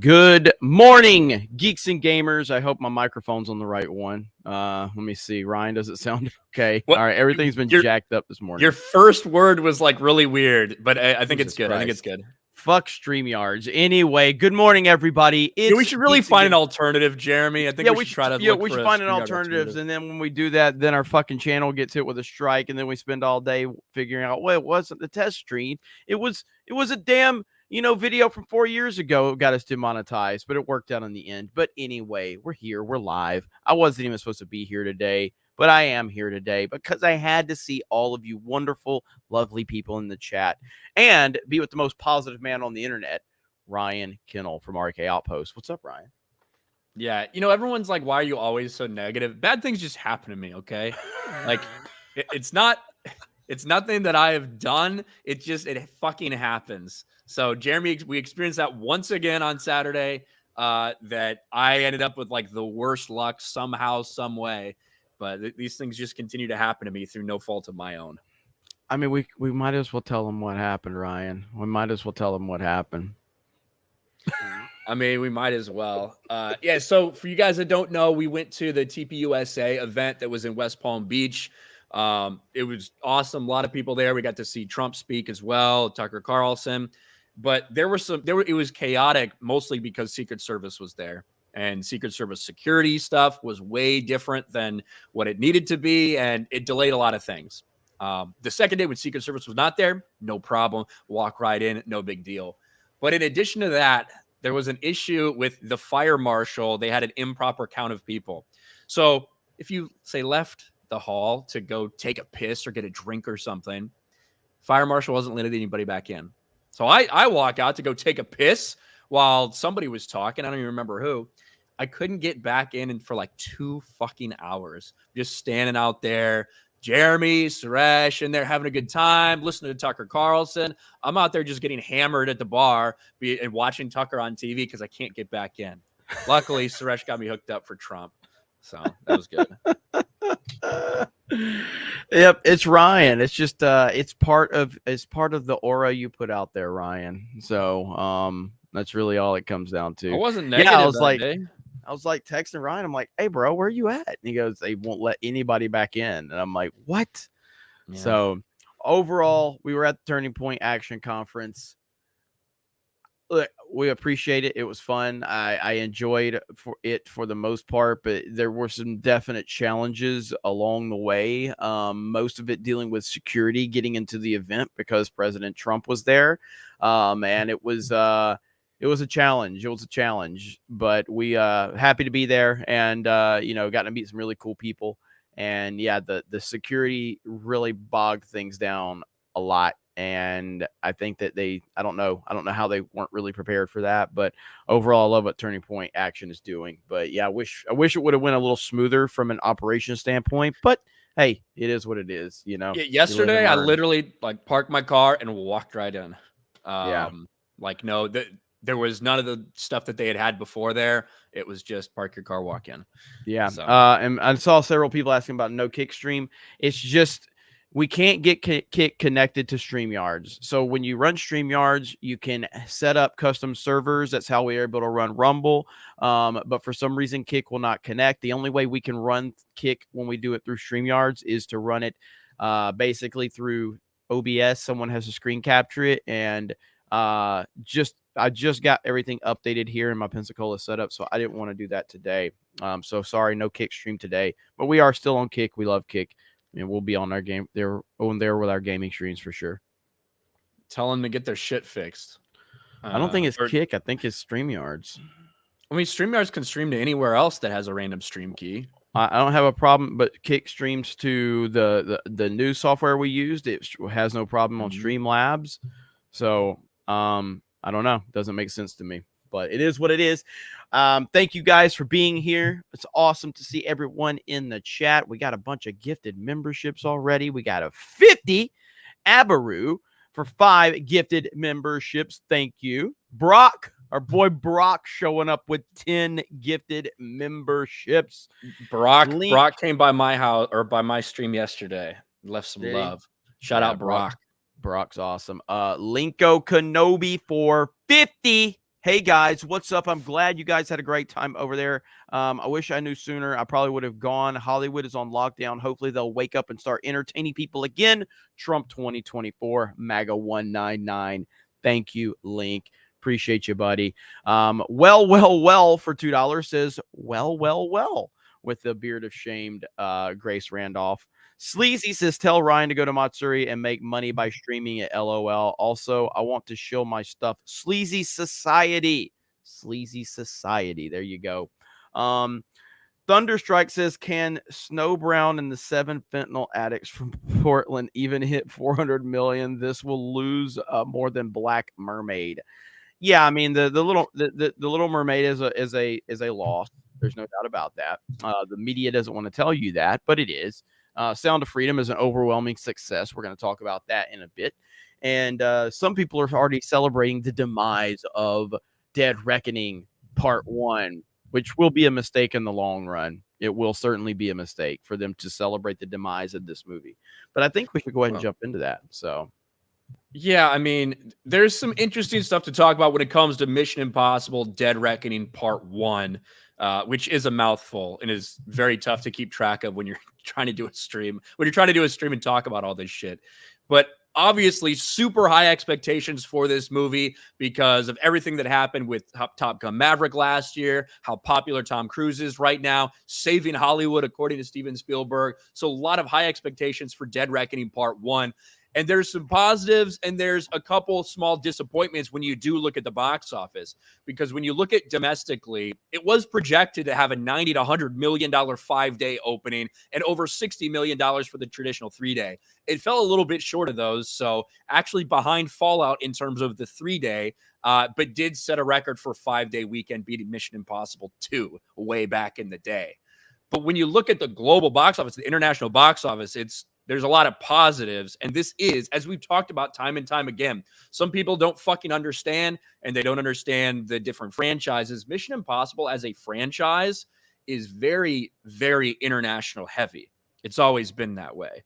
Good morning, geeks and gamers. I hope my microphone's on the right one. Let me see. Ryan, does it sound okay? What? All right, everything's been jacked up this morning. Your first word was like really weird, but I think Jesus it's good. Christ. I think it's good. Fuck StreamYards. Anyway, good morning, everybody. We should really find an alternative, Jeremy. I think we should try to look we for should find an alternative. And then when we do that, then our fucking channel gets hit with a strike, and then we spend all day figuring out, well, it wasn't the test stream. It was a damn video from 4 years ago got us demonetized, but it worked out in the end. But anyway, we're here. We're live. I wasn't even supposed to be here today, but I am here today because I had to see all of you wonderful, lovely people in the chat and be with the most positive man on the internet, Ryan Kennel from RK Outpost. What's up, Ryan? Yeah, everyone's like, why are you always so negative? Bad things just happen to me, okay? Like, it's nothing that I have done. It fucking happens. So, Jeremy, we experienced that once again on Saturday, that I ended up with like the worst luck somehow, some way. But these things just continue to happen to me through no fault of my own. I mean, we might as well tell them what happened, Ryan. We might as well tell them what happened. I mean, we might as well. Yeah, so for you guys that don't know, we went to the TPUSA event that was in West Palm Beach. It was awesome. A lot of people there. We got to see Trump speak as well, Tucker Carlson. But it was chaotic, mostly because Secret Service was there. And Secret Service security stuff was way different than what it needed to be, and it delayed a lot of things. The second day when Secret Service was not there, no problem. Walk right in, no big deal. But in addition to that, there was an issue with the fire marshal. They had an improper count of people. So if you, say, left the hall to go take a piss or get a drink or something, fire marshal wasn't letting anybody back in. So I walk out to go take a piss while somebody was talking. I don't even remember who. I couldn't get back in for like 2 fucking hours, just standing out there. Jeremy, Suresh, and they're having a good time, listening to Tucker Carlson. I'm out there just getting hammered at the bar and watching Tucker on TV because I can't get back in. Luckily, Suresh got me hooked up for Trump. So that was good. Yep, it's Ryan. It's just it's part of the aura you put out there, Ryan. So that's really all it comes down to. I wasn't negative. Yeah, I was like texting Ryan. I'm like, hey, bro, where are you at? And he goes, they won't let anybody back in. And I'm like, what? Yeah. So overall, we were at the Turning Point Action Conference. Look, we appreciate it. It was fun. I enjoyed for the most part, but there were some definite challenges along the way. Most of it dealing with security getting into the event because President Trump was there. And it was a challenge. It was a challenge, but we happy to be there and got to meet some really cool people. And yeah, the security really bogged things down a lot. And I think that I don't know how they weren't really prepared for that, but overall, I love what Turning Point Action is doing. But yeah, I wish it would have went a little smoother from an operation standpoint, but hey, it is what it is, Yeah, yesterday, I literally parked my car and walked right in. There was none of the stuff that they had before there. It was just park your car, walk in. Yeah. So. And I saw several people asking about no kick stream. It's just, we can't get Kick connected to StreamYards. So when you run StreamYards, you can set up custom servers. That's how we are able to run Rumble. But for some reason, Kick will not connect. The only way we can run Kick when we do it through StreamYards is to run it basically through OBS. Someone has to screen capture it. And I just got everything updated here in my Pensacola setup, so I didn't want to do that today. So sorry, no Kick stream today. But we are still on Kick. We love Kick. And we'll be on our game there with our gaming streams for sure. Tell them to get their shit fixed. I don't think it's Kick. I think it's StreamYards. I mean, StreamYards can stream to anywhere else that has a random stream key. I don't have a problem, but Kick streams to the new software we used. It has no problem on Streamlabs. So I don't know. Doesn't make sense to me. But it is what it is. Thank you guys for being here. It's awesome to see everyone in the chat. We got a bunch of gifted memberships already. We got a 50 Abaru for 5 gifted memberships. Thank you. Brock, our boy Brock, showing up with 10 gifted memberships. Brock came by my house or by my stream yesterday. Left some love. Shout out Brock. Brock's awesome. Linko Kenobi for 50 Hey guys, what's up? I'm glad you guys had a great time over there. I wish I knew sooner. I probably would have gone. Hollywood is on lockdown. Hopefully they'll wake up and start entertaining people again. Trump 2024, MAGA 199. Thank you, Link. Appreciate you, buddy. Well for $2 says, well, with the beard of shamed Grace Randolph. Sleazy says, tell Ryan to go to Matsuri and make money by streaming it. LOL. Also, I want to shill my stuff. Sleazy Society. Sleazy Society. There you go. Thunderstrike says, can Snow Brown and the 7 fentanyl addicts from Portland even hit 400 million? This will lose more than Black Mermaid. Yeah, I mean the Little Mermaid is a loss. There's no doubt about that. The media doesn't want to tell you that, but it is. Sound of Freedom is an overwhelming success. We're going to talk about that in a bit. And some people are already celebrating the demise of Dead Reckoning Part 1, which will be a mistake in the long run. It will certainly be a mistake for them to celebrate the demise of this movie. But I think we should go ahead and jump into that. So, yeah, I mean, there's some interesting stuff to talk about when it comes to Mission Impossible Dead Reckoning Part 1, which is a mouthful and is very tough to keep track of when you're trying to do a stream, and talk about all this shit. But obviously, super high expectations for this movie because of everything that happened with Top Gun Maverick last year, how popular Tom Cruise is right now, saving Hollywood, according to Steven Spielberg. So a lot of high expectations for Dead Reckoning Part 1. And there's some positives and there's a couple small disappointments when you do look at the box office, because when you look at domestically, it was projected to have a $90 to $100 million 5-day opening and over $60 million for the traditional 3-day. It fell a little bit short of those. So actually behind Fallout in terms of the 3-day, but did set a record for 5-day weekend, beating Mission Impossible 2 way back in the day. But when you look at the global box office, the international box office, there's a lot of positives. And this is, as we've talked about time and time again, some people don't fucking understand and they don't understand the different franchises. Mission Impossible as a franchise is very, very international heavy. It's always been that way.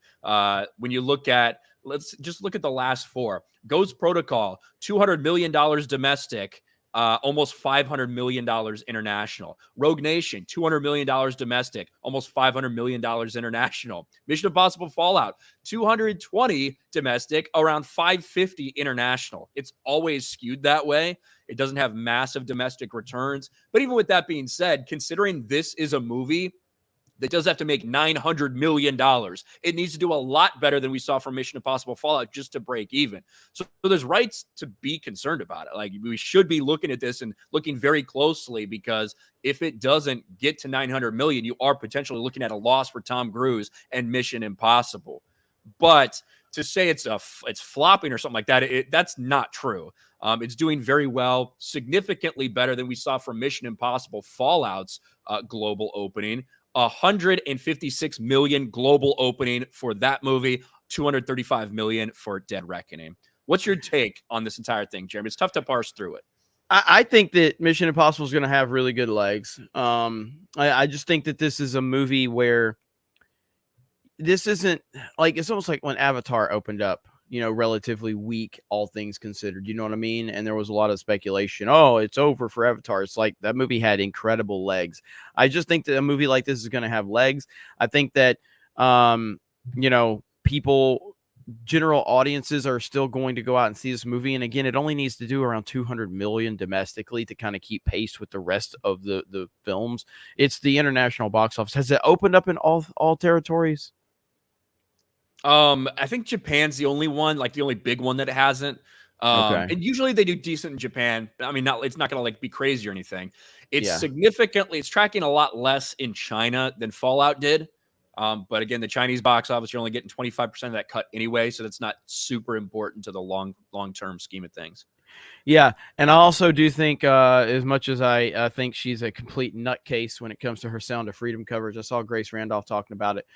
When you look at, let's just look at the last 4. Ghost Protocol, $200 million domestic, almost $500 million international. Rogue Nation, $200 million domestic, almost $500 million international. Mission Impossible Fallout, 220 domestic, around 550 international. It's always skewed that way. It doesn't have massive domestic returns. But even with that being said, considering this is a movie that does have to make $900 million. It needs to do a lot better than we saw from Mission Impossible Fallout just to break even. So there's rights to be concerned about it. Like, we should be looking at this and looking very closely, because if it doesn't get to 900 million, you are potentially looking at a loss for Tom Cruise and Mission Impossible. But to say it's flopping or something like that, that's not true. It's doing very well, significantly better than we saw from Mission Impossible Fallout's global opening. 156 million global opening for that movie, 235 million for Dead Reckoning. What's your take on this entire thing, Jeremy? It's tough to parse through it. I think that Mission Impossible is going to have really good legs. I just think that this is a movie where this isn't like, it's almost like when Avatar opened up, relatively weak, all things considered, you know what I mean? And there was a lot of speculation. Oh, it's over for Avatar. It's like that movie had incredible legs. I just think that a movie like this is going to have legs. I think that, people, general audiences are still going to go out and see this movie. And again, it only needs to do around 200 million domestically to kind of keep pace with the rest of the films. It's the international box office. Has it opened up in all territories? I think Japan's the only one, like the only big one that it hasn't. Okay. And usually they do decent in Japan. I mean, it's not going to be crazy or anything. It's Yeah. it's tracking a lot less in China than Fallout did. But again, the Chinese box office, you're only getting 25% of that cut anyway. So that's not super important to the long-term scheme of things. Yeah, and I also do think, as much as I think she's a complete nutcase when it comes to her Sound of Freedom coverage, I saw Grace Randolph talking about it,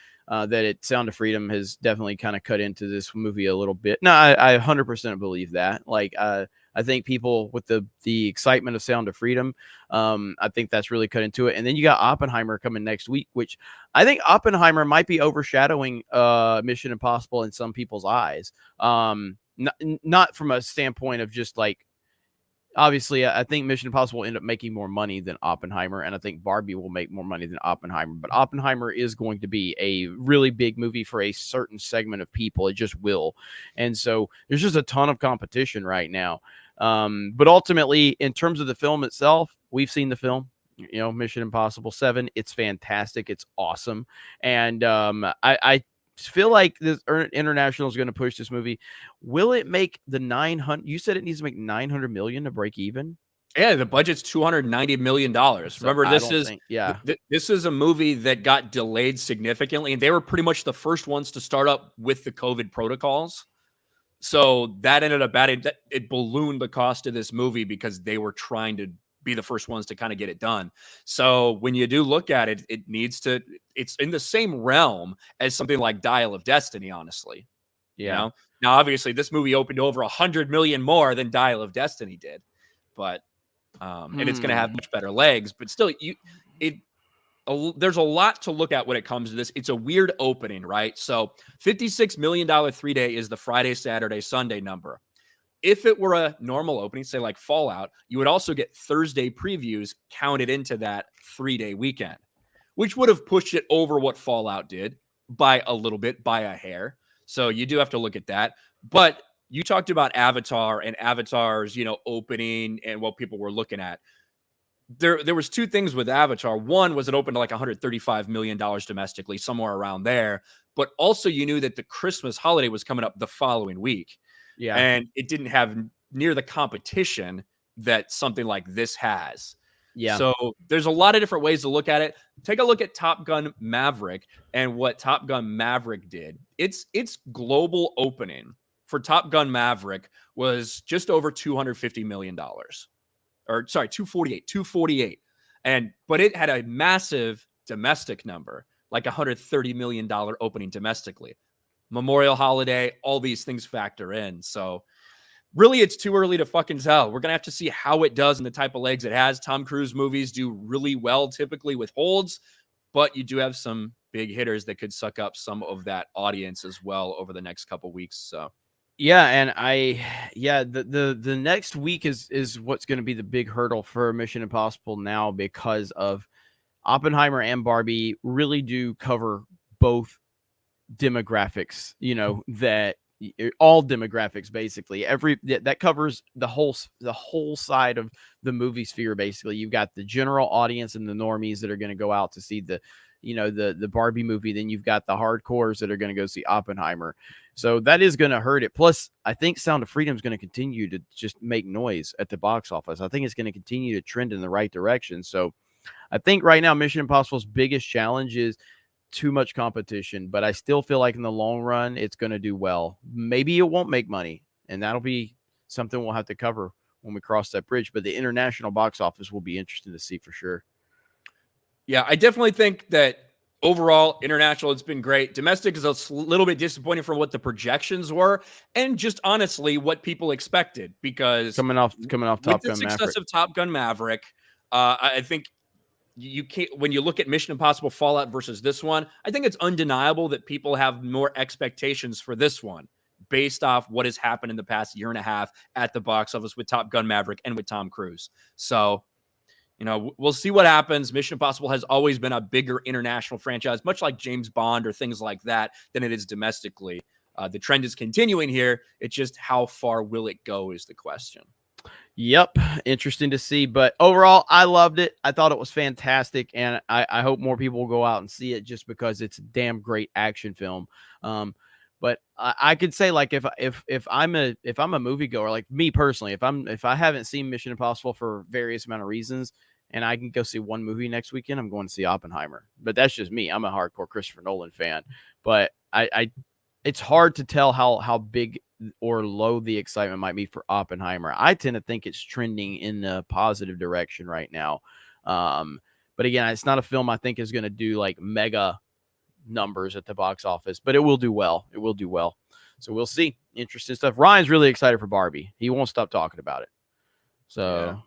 Sound of Freedom has definitely kind of cut into this movie a little bit. No, I 100% believe that. Like, I think people with the excitement of Sound of Freedom, I think that's really cut into it. And then you got Oppenheimer coming next week, which I think Oppenheimer might be overshadowing Mission Impossible in some people's eyes. Not from a standpoint of just like obviously, I think Mission Impossible will end up making more money than Oppenheimer, and I think Barbie will make more money than Oppenheimer. But Oppenheimer is going to be a really big movie for a certain segment of people. It just will. And so there's just a ton of competition right now. But ultimately, in terms of the film itself, we've seen the film. Mission Impossible 7. It's fantastic. It's awesome. And I feel like this international is going to push this movie. Will it make the 900? You said it needs to make 900 million to break even. Yeah, the budget's $290 million. So Remember, I don't think, this is a movie that got delayed significantly, and they were pretty much the first ones to start up with the COVID protocols. So that ended up it ballooned the cost of this movie because they were trying to be the first ones to kind of get it done. So when you do look at it, it's in the same realm as something like Dial of Destiny, honestly. Yeah. Now, obviously, this movie opened over 100 million more than Dial of Destiny did, but and it's going to have much better legs. But still, there's a lot to look at when it comes to this. It's a weird opening, right? So $56 million 3-day is the Friday, Saturday, Sunday number. If it were a normal opening, say like Fallout, you would also get Thursday previews counted into that 3-day weekend, which would have pushed it over what Fallout did by a little bit, by a hair. So you do have to look at that. But you talked about Avatar and Avatar's, opening and what people were looking at. There was two things with Avatar. One was it opened to like $135 million domestically, somewhere around there. But also you knew that the Christmas holiday was coming up the following week. Yeah. And it didn't have near the competition that something like this has. Yeah. So there's a lot of different ways to look at it. Take a look at Top Gun Maverick and what Top Gun Maverick did. Its global opening for Top Gun Maverick was just over $250 million. Or sorry, 248. But it had a massive domestic number, like $130 million opening domestically. Memorial holiday, all these things factor in. So really, it's too early to fucking tell. We're going to have to see how it does and the type of legs it has. Tom Cruise movies do really well typically with holds, but you do have some big hitters that could suck up some of that audience as well over the next couple weeks. So yeah, and the next week is what's going to be the big hurdle for Mission Impossible now, because of Oppenheimer and Barbie really do cover both demographics, that all demographics, basically that covers the whole side of the movie sphere. Basically, you've got the general audience and the normies that are going to go out to see the Barbie movie. Then you've got the hardcores that are going to go see Oppenheimer. So that is going to hurt it. Plus, I think Sound of Freedom is going to continue to just make noise at the box office. I think it's going to continue to trend in the right direction. So I think right now Mission Impossible's biggest challenge is too much competition, but I still feel like in the long run it's going to do well. Maybe it won't make money, and that'll be something we'll have to cover when we cross that bridge. But the international box office will be interesting to see for sure. Yeah, I definitely think that overall, international, it's been great. Domestic is a little bit disappointing from what the projections were, and just honestly what people expected. Because coming off Top Gun Maverick, with the success of Top Gun Maverick, I think you can't. When you look at Mission Impossible Fallout versus this one, I think it's undeniable that people have more expectations for this one based off what has happened in the past year and a half at the box office with Top Gun Maverick and with Tom Cruise. So, we'll see what happens. Mission Impossible has always been a bigger international franchise, much like James Bond or things like that, than it is domestically. The trend is continuing here. It's just how far will it go is the question. Yep. Interesting to see. But overall, I loved it. I thought it was fantastic. And I hope more people will go out and see it, just because it's a damn great action film. But I could say, like, if I'm a moviegoer, like me personally, if I haven't seen Mission Impossible for various amount of reasons, and I can go see one movie next weekend, I'm going to see Oppenheimer. But that's just me. I'm a hardcore Christopher Nolan fan. But it's hard to tell how big or low the excitement might be for Oppenheimer. I tend to think it's trending in a positive direction right now. But again, it's not a film I think is going to do like mega numbers at the box office, but it will do well. It will do well. So we'll see. Interesting stuff. Ryan's really excited for Barbie. He won't stop talking about it. So, yeah.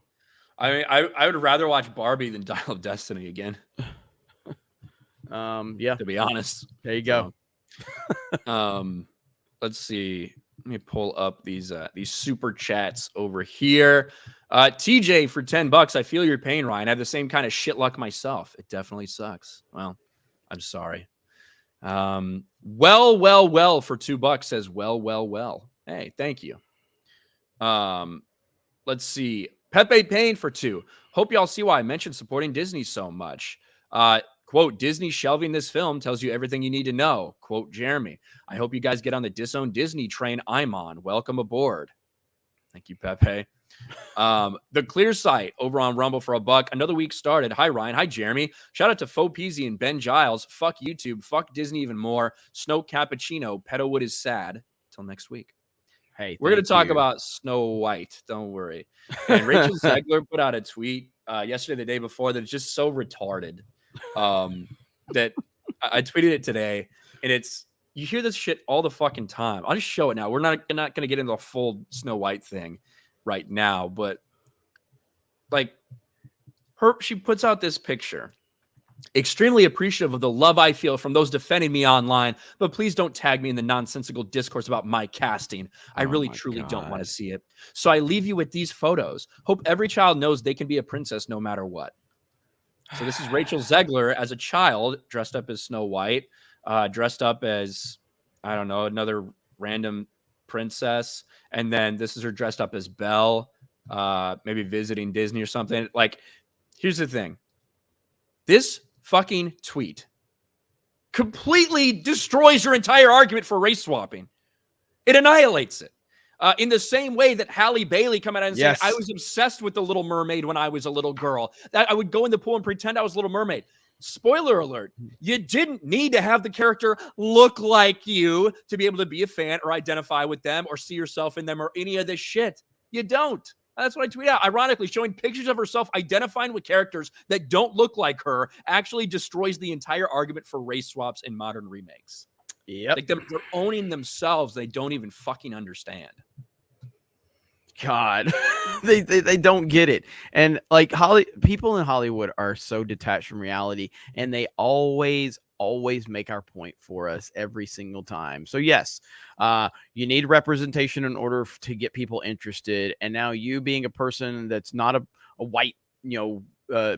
I mean, I would rather watch Barbie than Dial of Destiny again. Yeah. To be honest. There you go. Let's see. Let me pull up these super chats over here. TJ for $10. I feel your pain, Ryan. I have the same kind of shit luck myself. It definitely sucks. Well, I'm sorry. Well for $2 says well. Hey, thank you. Let's see. Pepe Payne for 2. Hope y'all see why I mentioned supporting Disney so much. Quote, Disney shelving this film tells you everything you need to know. Quote, Jeremy. I hope you guys get on the disown Disney train I'm on. Welcome aboard. Thank you, Pepe. The Clear Site over on Rumble for $1. Another week started. Hi, Ryan. Hi, Jeremy. Shout out to Faux Peasy and Ben Giles. Fuck YouTube. Fuck Disney even more. Snow Cappuccino. Pedowood is sad. Till next week. Hey, we're going to talk about Snow White. Don't worry. And Rachel Zegler put out a tweet yesterday, the day before, that is just so retarded that I tweeted it today. And it's, you hear this shit all the fucking time. I'll just show it now. We're not going to get into the full Snow White thing right now, but like she puts out this picture. Extremely appreciative of the love I feel from those defending me online, but please don't tag me in the nonsensical discourse about my casting. I really, truly don't want to see it. So I leave you with these photos. Hope every child knows they can be a princess no matter what. So this is Rachel Zegler as a child, dressed up as Snow White, dressed up as, I don't know, another random princess. And then this is her dressed up as Belle, maybe visiting Disney or something. Like, here's the thing. This fucking tweet completely destroys your entire argument for race swapping. It annihilates it. In the same way that Halle Bailey come out and said, I was obsessed with The Little Mermaid when I was a little girl. That I would go in the pool and pretend I was Little Mermaid. Spoiler alert, you didn't need to have the character look like you to be able to be a fan or identify with them or see yourself in them or any of this shit. You don't. That's what I tweet out. Ironically, showing pictures of herself identifying with characters that don't look like her actually destroys the entire argument for race swaps in modern remakes. Yep. Like they're owning themselves. They don't even fucking understand. God, they don't get it. And like people in Hollywood are so detached from reality, and they always make our point for us every single time. So yes, you need representation in order to get people interested. And now you being a person that's not a white,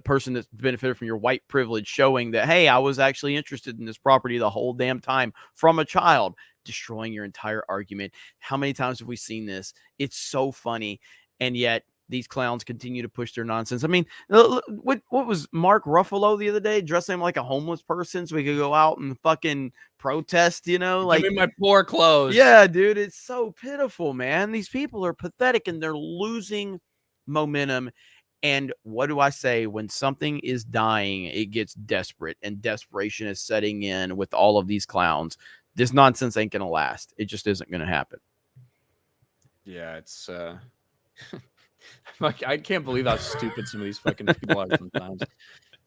person that's benefited from your white privilege, showing that, hey, I was actually interested in this property the whole damn time from a child, destroying your entire argument. How many times have we seen this? It's so funny. And yet these clowns continue to push their nonsense. I mean, what was Mark Ruffalo the other day, dressing like a homeless person so we could go out and fucking protest, like, give me my poor clothes. Yeah, dude, it's so pitiful, man. These people are pathetic and they're losing momentum. And what do I say? When something is dying, it gets desperate, and desperation is setting in with all of these clowns. This nonsense ain't going to last. It just isn't going to happen. Yeah, it's I can't believe how stupid some of these fucking people are sometimes.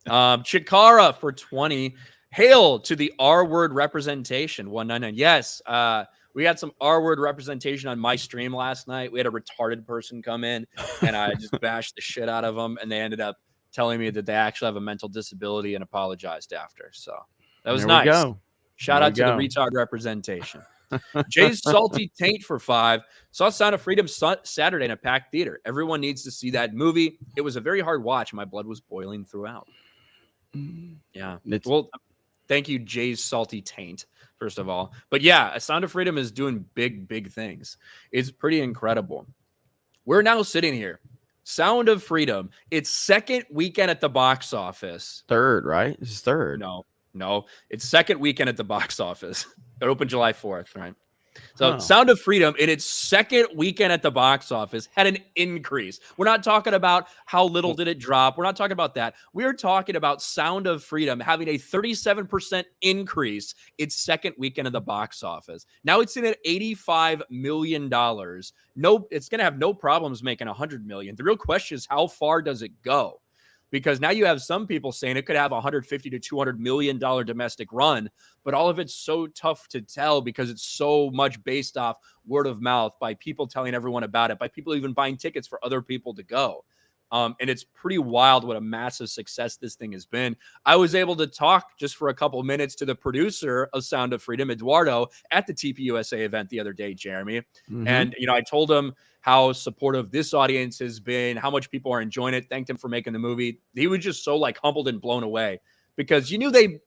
Chikara for 20. Hail to the R-word representation, 199. Yes, we had some R-word representation on my stream last night. We had a retarded person come in, and I just bashed the shit out of them, and they ended up telling me that they actually have a mental disability and apologized after. So that was nice. Go. Shout out to the retard representation. Jay's Salty Taint for 5. Saw Sound of Freedom Saturday in a packed theater. Everyone needs to see that movie. It was a very hard watch. My blood was boiling throughout. Yeah. Well, thank you, Jay's Salty Taint, first of all. But yeah, Sound of Freedom is doing big things. It's pretty incredible. We're now sitting here. Sound of Freedom. It's second weekend at the box office. Third, right? This is third. No, it's second weekend at the box office. It opened July 4th, right? So Sound of Freedom in its second weekend at the box office had an increase. We're not talking about how little did it drop. We're not talking about that. We're talking about Sound of Freedom having a 37% increase its second weekend at the box office. Now it's in at $85 million. No, it's going to have no problems making $100 million. The real question is, how far does it go? Because now you have some people saying it could have $150 to $200 million domestic run, but all of it's so tough to tell because it's so much based off word of mouth by people telling everyone about it, by people even buying tickets for other people to go. And it's pretty wild what a massive success this thing has been. I was able to talk just for a couple of minutes to the producer of Sound of Freedom, Eduardo, at the TPUSA event the other day, Jeremy. And, I told him how supportive this audience has been, how much people are enjoying it. Thanked him for making the movie. He was just so humbled and blown away, because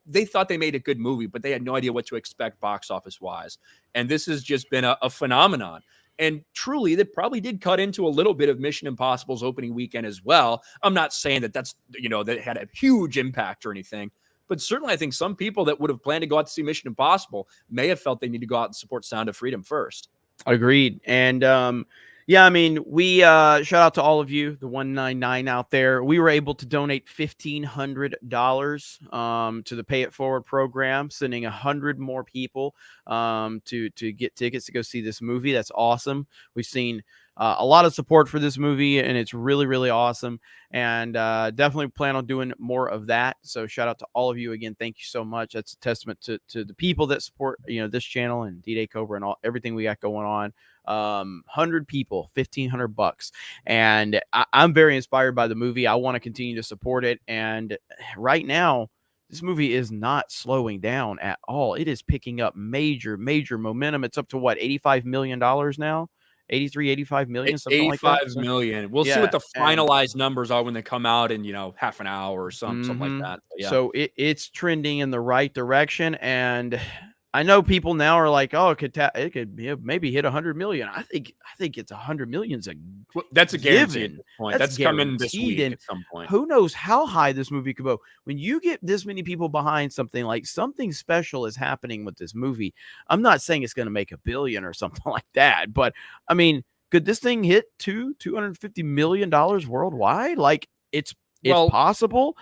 they thought they made a good movie, but they had no idea what to expect box office wise. And this has just been a phenomenon. And truly, that probably did cut into a little bit of Mission Impossible's opening weekend as well. I'm not saying that that's, that had a huge impact or anything, but certainly I think some people that would have planned to go out to see Mission Impossible may have felt they need to go out and support Sound of Freedom first. Agreed. And yeah, I mean, we shout out to all of you, the 199 out there. We were able to donate $1,500 to the Pay It Forward program, sending 100 more people to get tickets to go see this movie. That's awesome. We've seen a lot of support for this movie, and it's really, really awesome. And definitely plan on doing more of that. So shout out to all of you again. Thank you so much. That's a testament to the people that support this channel and D-Day Cobra and everything we got going on. 100 people, $1,500, and I'm very inspired by the movie. I want to continue to support it, and right now this movie is not slowing down at all. It is picking up major momentum. It's up to what, $85 million now, 83, 85 million, something like that. 85 million. We'll see what the finalized numbers are when they come out in half an hour or something like that. Yeah. So it's trending in the right direction, and I know people now are like, oh, it could maybe hit 100 million. I think it's 100 million's that's a guaranteed point. That's coming this week at some point. Who knows how high this movie could go? When you get this many people behind something, like something special is happening with this movie. I'm not saying it's going to make $1 billion or something like that, but I mean, could this thing hit $250 million worldwide? Like it's possible.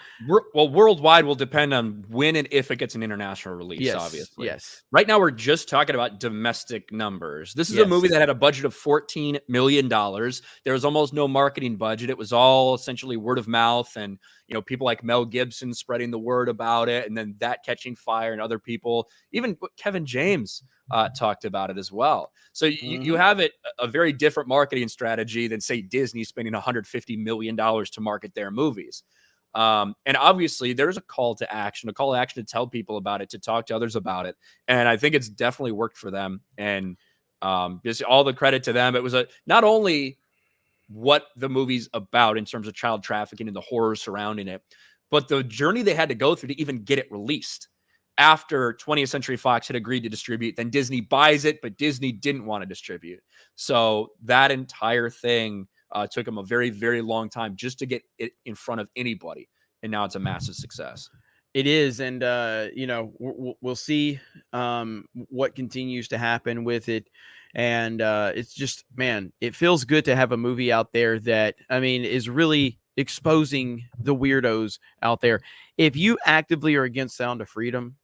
Well, worldwide will depend on when and if it gets an international release, obviously. Yes. Right now, we're just talking about domestic numbers. This is a movie that had a budget of $14 million. There was almost no marketing budget. It was all essentially word of mouth and, people like Mel Gibson spreading the word about it, and then that catching fire, and other people, even Kevin James talked about it as well. So you have a very different marketing strategy than, say, Disney spending $150 million to market their movies. And obviously there's a call to action to tell people about it, to talk to others about it. And I think it's definitely worked for them. And just all the credit to them. It was not only what the movie's about in terms of child trafficking and the horror surrounding it, but the journey they had to go through to even get it released. After 20th Century Fox had agreed to distribute, then Disney buys it, but Disney didn't want to distribute. So that entire thing took them a very, very long time just to get it in front of anybody. And now it's a massive success. It is. And, we'll see what continues to happen with it. And it's just, man, it feels good to have a movie out there that, I mean, is really exposing the weirdos out there. If you actively are against Sound of Freedom,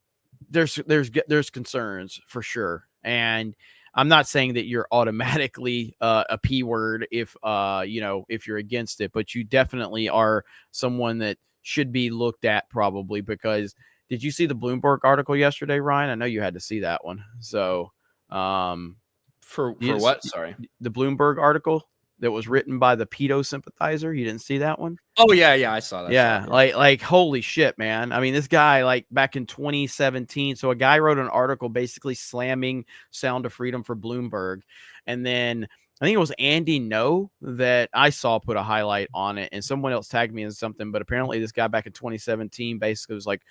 there's concerns for sure. And I'm not saying that you're automatically a P word if you're against it, but you definitely are someone that should be looked at, probably, because did you see the Bloomberg article yesterday, Ryan? I know you had to see that one. So for what? Sorry. The Bloomberg article that was written by the pedo sympathizer. You didn't see that one? Oh yeah, I saw that. Yeah, like holy shit, man. I mean, this guy, like, back in 2017, so a guy wrote an article basically slamming Sound of Freedom for Bloomberg, and then I think it was Andy No that I saw put a highlight on it, and someone else tagged me in something, but apparently this guy back in 2017 basically was like,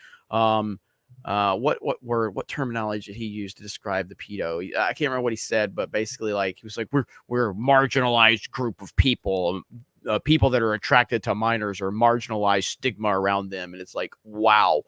what terminology did he use to describe the pedo? I can't remember what he said, but basically, like, he was like, we're a marginalized group of people. People that are attracted to minors or marginalized stigma around them. And it's like, wow,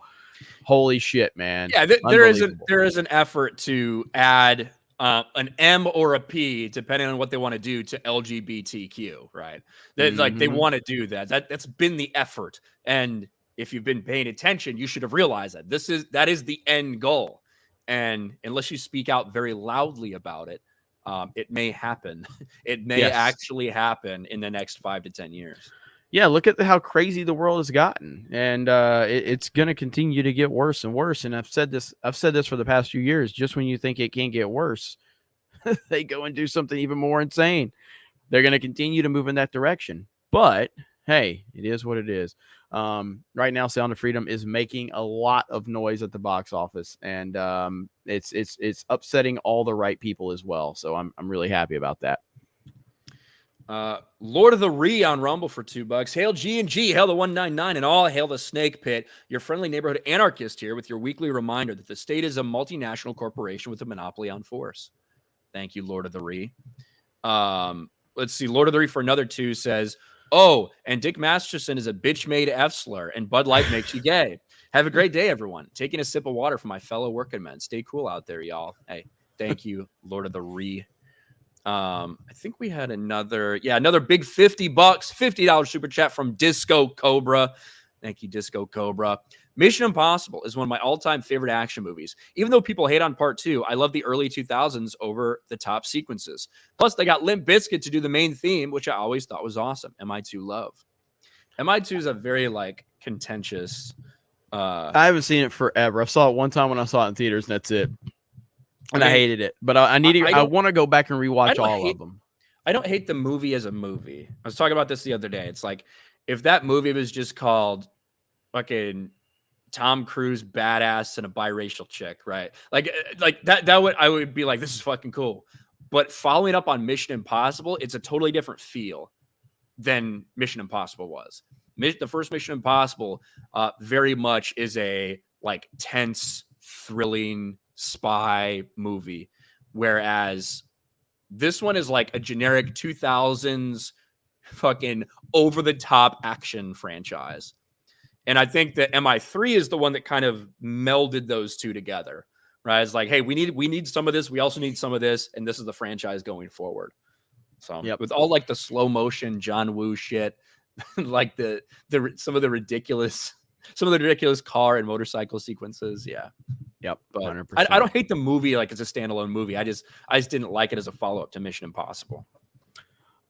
holy shit, man. Yeah, there is an effort to add an M or a P, depending on what they want to do, to LGBTQ, right? Like, they want to do that. That's been the effort. And if you've been paying attention, you should have realized that that is the end goal. And unless you speak out very loudly about it, it may happen. It may actually happen in the next 5 to 10 years. Yeah, look at how crazy the world has gotten, and it's going to continue to get worse and worse. And I've said this for the past few years. Just when you think it can't get worse, they go and do something even more insane. They're going to continue to move in that direction. But hey, it is what it is. Right now, Sound of Freedom is making a lot of noise at the box office, and it's upsetting all the right people as well. So I'm really happy about that. Lord of the Ree on Rumble for $2. Hail G&G, hail the 199, and all hail the Snake Pit. Your friendly neighborhood anarchist here with your weekly reminder that the state is a multinational corporation with a monopoly on force. Thank you, Lord of the Ree. Let's see. Lord of the Ree for another 2 says, oh, and Dick Masterson is a bitch made F slur, and Bud Light makes you gay. Have a great day, everyone. Taking a sip of water for my fellow working men. Stay cool out there, y'all. Hey, thank you, Lord of the Ree. I think we had another big $50, $50 super chat from Disco Cobra. Thank you, Disco Cobra. Mission Impossible is one of my all-time favorite action movies. Even though people hate on part 2, I love the early 2000s over the top sequences. Plus, they got Limp Bizkit to do the main theme, which I always thought was awesome. MI2 love. MI2 is a very contentious. I haven't seen it forever. I saw it one time when I saw it in theaters, and that's it. And I hated it, but I want to go back and rewatch all of them. I don't hate the movie as a movie. I was talking about this the other day. It's like if that movie was just called fucking Tom Cruise badass and a biracial chick, right? Like that I would be like, this is fucking cool. But following up on Mission Impossible, it's a totally different feel than Mission Impossible was. The first Mission Impossible very much is a tense, thrilling spy movie, whereas this one is like a generic 2000s fucking over the top action franchise. And I think that MI3 is the one that kind of melded those two together, right? It's like, hey, we need some of this, we also need some of this, and this is the franchise going forward. So with all the slow motion John Woo shit, some of the ridiculous car and motorcycle sequences. Yeah. Yep. But I don't hate the movie it's a standalone movie. I just didn't like it as a follow-up to Mission Impossible.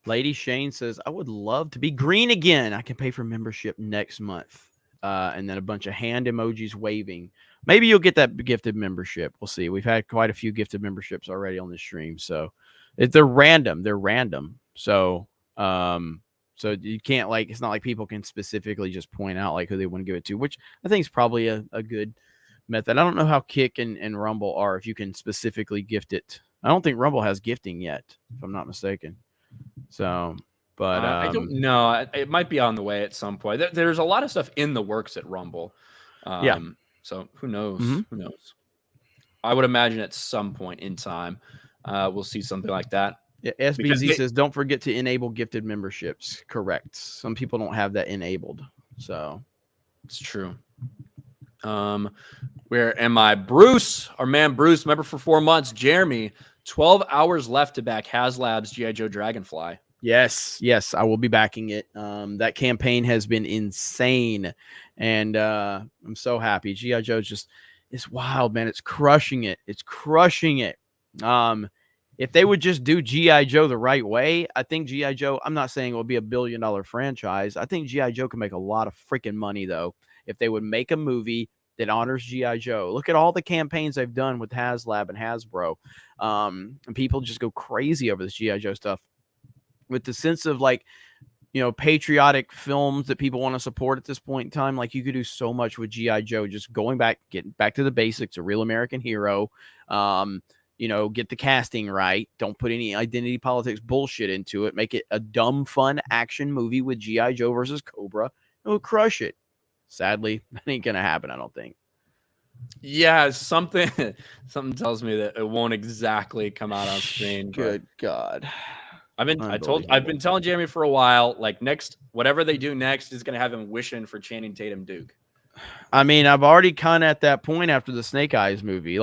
Lady Shane says, I would love to be green again. I can pay for membership next month. And then a bunch of hand emojis waving. Maybe you'll get that gifted membership. We'll see. We've had quite a few gifted memberships already on this stream. So they're random. So, so you can't it's not like people can specifically just point out who they want to give it to, which I think is probably a good method. I don't know how Kick and Rumble are, if you can specifically gift it. I don't think Rumble has gifting yet, if I'm not mistaken. So, but I don't know. It might be on the way at some point. There's a lot of stuff in the works at Rumble. So who knows? Mm-hmm. Who knows? I would imagine at some point in time, we'll see something like that. Yeah, SBZ says, don't forget to enable gifted memberships. Correct. Some people don't have that enabled. So it's true. Where am I? Bruce, our man Bruce, member for 4 months. Jeremy, 12 hours left to back HasLab's G.I. Joe Dragonfly. Yes, I will be backing it. That campaign has been insane, and I'm so happy. G.I. Joe it's wild, man. It's crushing it. If they would just do G.I. Joe the right way, I think G.I. Joe, I'm not saying it will be $1 billion franchise. I think G.I. Joe can make a lot of freaking money, though, if they would make a movie that honors G.I. Joe. Look at all the campaigns they've done with HasLab and Hasbro. And people just go crazy over this G.I. Joe stuff. With the sense of patriotic films that people want to support at this point in time, you could do so much with G.I. Joe, just getting back to the basics, a real American hero. Get the casting right. Don't put any identity politics bullshit into it. Make it a dumb, fun action movie with G.I. Joe versus Cobra. It will crush it. Sadly, that ain't going to happen, I don't think. Yeah, something tells me that it won't exactly come out on screen. Good God. I've been telling Jeremy for a while, next, whatever they do next is going to have him wishing for Channing Tatum Duke. I mean, I've already kind of at that point after the Snake Eyes movie.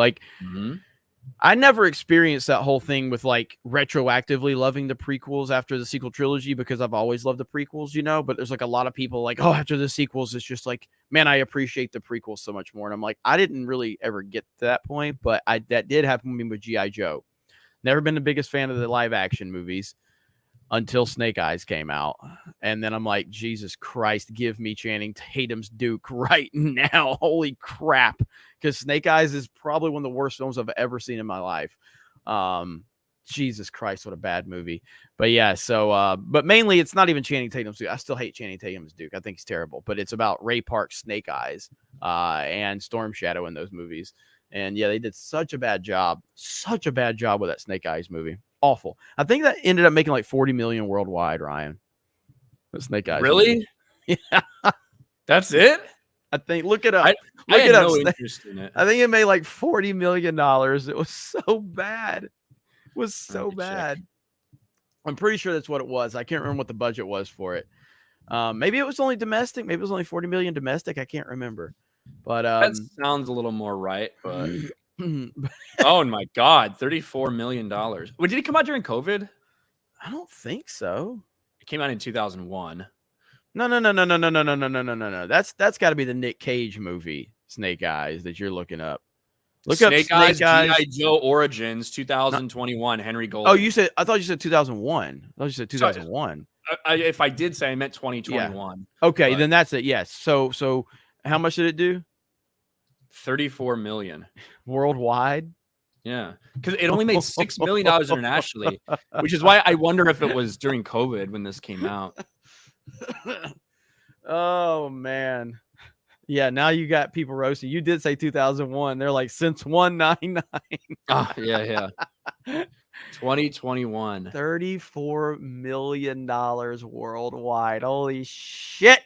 I never experienced that whole thing with retroactively loving the prequels after the sequel trilogy, because I've always loved the prequels, but there's a lot of people after the sequels, it's just man, I appreciate the prequels so much more. And I'm I didn't really ever get to that point, but that did happen to me with G.I. Joe. Never been the biggest fan of the live action movies until Snake Eyes came out. And then I'm Jesus Christ, give me Channing Tatum's Duke right now. Holy crap. Because Snake Eyes is probably one of the worst films I've ever seen in my life. Jesus Christ, what a bad movie. But yeah, so but mainly it's not even Channing Tatum's Duke. I still hate Channing Tatum's Duke. I think he's terrible. But it's about Ray Park's Snake Eyes and Storm Shadow in those movies. And yeah, they did such a bad job with that Snake Eyes movie. Awful. I think that ended up making like 40 million worldwide, Ryan. The Snake Eyes. Really? Movie. Yeah. That's it? I think look it up. I had no interest in it. I think it made like $40 million. It was so bad. It was so bad. Check. I'm pretty sure that's what it was. I can't remember what the budget was for it. Maybe it was only domestic. Maybe it was only 40 million domestic. I can't remember. But that sounds a little more right. But oh my God, $34 million. Wait, did it come out during COVID? I don't think so. It came out in 2001. No. That's got to be the Nick Cage movie, Snake Eyes, that you're looking up. Look up Snake Eyes, G.I. Joe Origins, 2021, Henry Golden. Oh, I thought you said 2001. I thought you said 2001. If I did say, I meant 2021. Yeah. Okay, then that's it. Yes. So how much did it do? 34 million worldwide. Yeah, because it only made $6 million internationally, which is why I wonder if it was during COVID when this came out. Oh man, yeah. Now you got people roasting. You did say 2001. They're like since 199. Oh yeah. 2021. $34 million worldwide. Holy shit!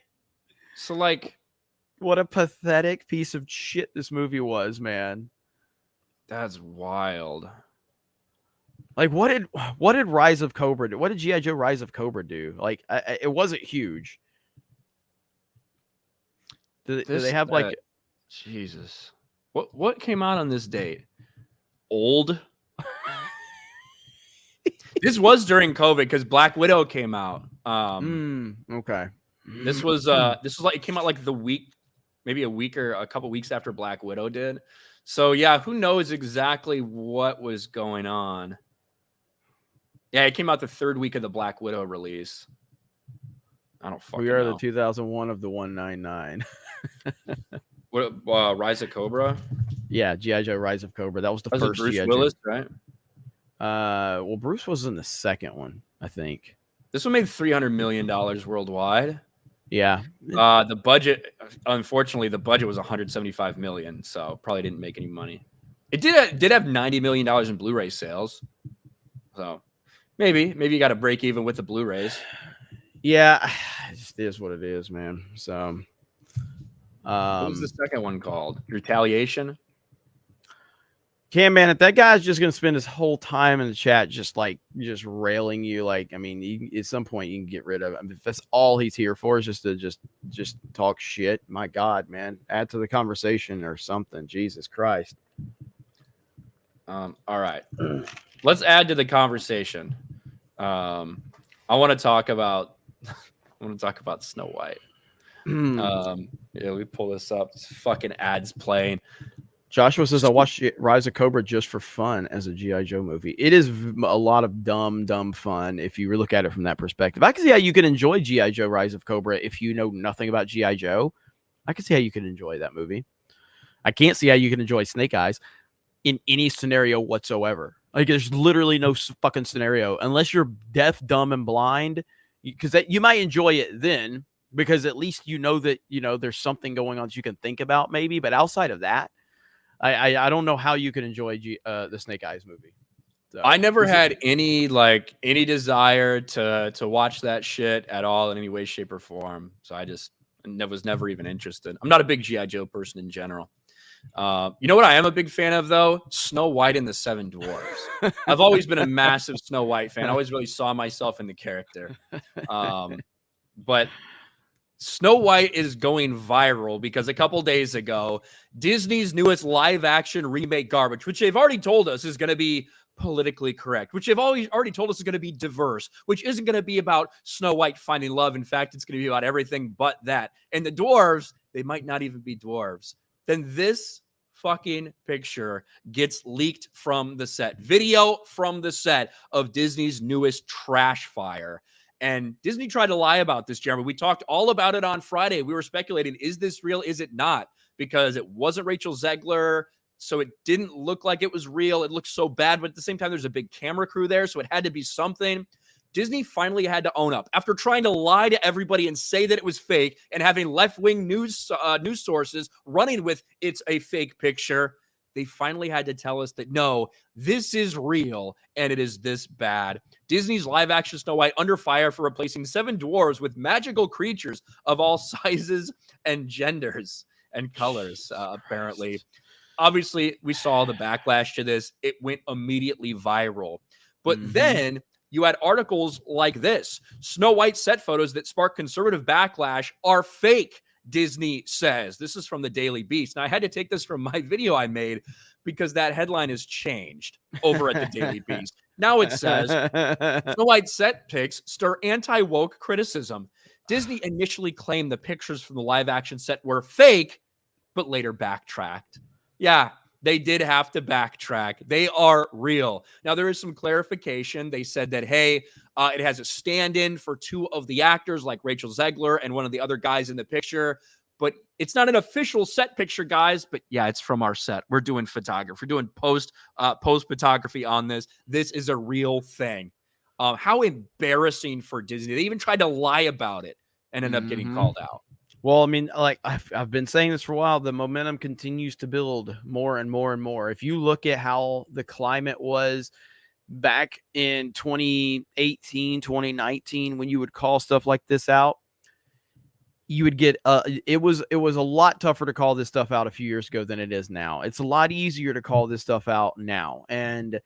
So like, what a pathetic piece of shit this movie was, man. That's wild. Like, what did Rise of Cobra do? What did G.I. Joe Rise of Cobra do? Like, it wasn't huge. Do they have like... Jesus. What came out on this date? Old? This was during COVID because Black Widow came out. Okay. This was like, it came out like maybe a week or a couple weeks after Black Widow did. So yeah, who knows exactly what was going on? Yeah, it came out the third week of the Black Widow release. I don't fucking know. We are the 2001 of the 199. What? Rise of Cobra? Yeah, G.I. Joe Rise of Cobra. That was the first Bruce G.I. Willis, Joe. right? Well, Bruce was in the second one, I think. This one made $300 million worldwide. Yeah. The budget, unfortunately, was $175 million, so probably didn't make any money. It did have $90 million in Blu-ray sales, so maybe you got to break even with the Blu-rays. Yeah, it just is what it is, man. So, what was the second one called? Retaliation. Cam, man, if that guy's just gonna spend his whole time in the chat just railing you, like, I mean, at some point you can get rid of it. I mean, if that's all he's here for is just to just talk shit, my God, man, add to the conversation or something. Jesus Christ. All right, let's add to the conversation. I want to talk about Snow White. Yeah, we pull this up. This fucking ads playing. Joshua says, I watched Rise of Cobra just for fun as a G.I. Joe movie. It is a lot of dumb fun if you look at it from that perspective. I can see how you can enjoy G.I. Joe Rise of Cobra if you know nothing about G.I. Joe. I can see how you can enjoy that movie. I can't see how you can enjoy Snake Eyes in any scenario whatsoever. Like, there's literally no fucking scenario unless you're deaf, dumb, and blind, because you might enjoy it then because at least you know that, there's something going on that you can think about maybe. But outside of that, I don't know how you can enjoy the Snake Eyes movie. So, I never had any desire to watch that shit at all in any way, shape, or form. So I just was never even interested. I'm not a big G.I. Joe person in general. You know what I am a big fan of, though? Snow White and the Seven Dwarfs. I've always been a massive Snow White fan. I always really saw myself in the character. But Snow White is going viral because a couple days ago, Disney's newest live-action remake garbage, which they've already told us is going to be politically correct, which they've already told us is going to be diverse, which isn't going to be about Snow White finding love. In fact, it's going to be about everything but that. And the dwarves, they might not even be dwarves. Then this fucking picture gets leaked from the set. Video from the set of Disney's newest trash fire. And Disney tried to lie about this, Jeremy. We talked all about it on Friday. We were speculating, is this real? Is it not? Because it wasn't Rachel Zegler. so it didn't look like it was real. It looked so bad, but at the same time, there's a big camera crew there, so it had to be something. Disney finally had to own up after trying to lie to everybody and say that it was fake and having left-wing news sources running with it's a fake picture. They finally had to tell us that, no, this is real and it is this bad. Disney's live-action Snow White under fire for replacing 7 dwarves with magical creatures of all sizes and genders and colors, apparently. Obviously, we saw the backlash to this. It went immediately viral. But then you had articles like this. Snow White set photos that spark conservative backlash are fake, Disney says. This is from the Daily Beast. Now, I had to take this from my video I made because that headline has changed over at the Daily Beast. Now it says, Snow White set pics stir anti-woke criticism. Disney initially claimed the pictures from the live-action set were fake, but later backtracked. Yeah, they did have to backtrack. They are real. Now, there is some clarification. They said that, hey, it has a stand-in for 2 of the actors, like Rachel Zegler and one of the other guys in the picture. But it's not an official set picture, guys. But yeah, it's from our set. We're doing photography. We're doing post photography on this. This is a real thing. How embarrassing for Disney. They even tried to lie about it and ended up getting called out. Well, I mean, like I've been saying this for a while, the momentum continues to build more and more and more. If you look at how the climate was back in 2018, 2019, when you would call stuff like this out, you would get it was a lot tougher to call this stuff out a few years ago than it is now. It's a lot easier to call this stuff out now. And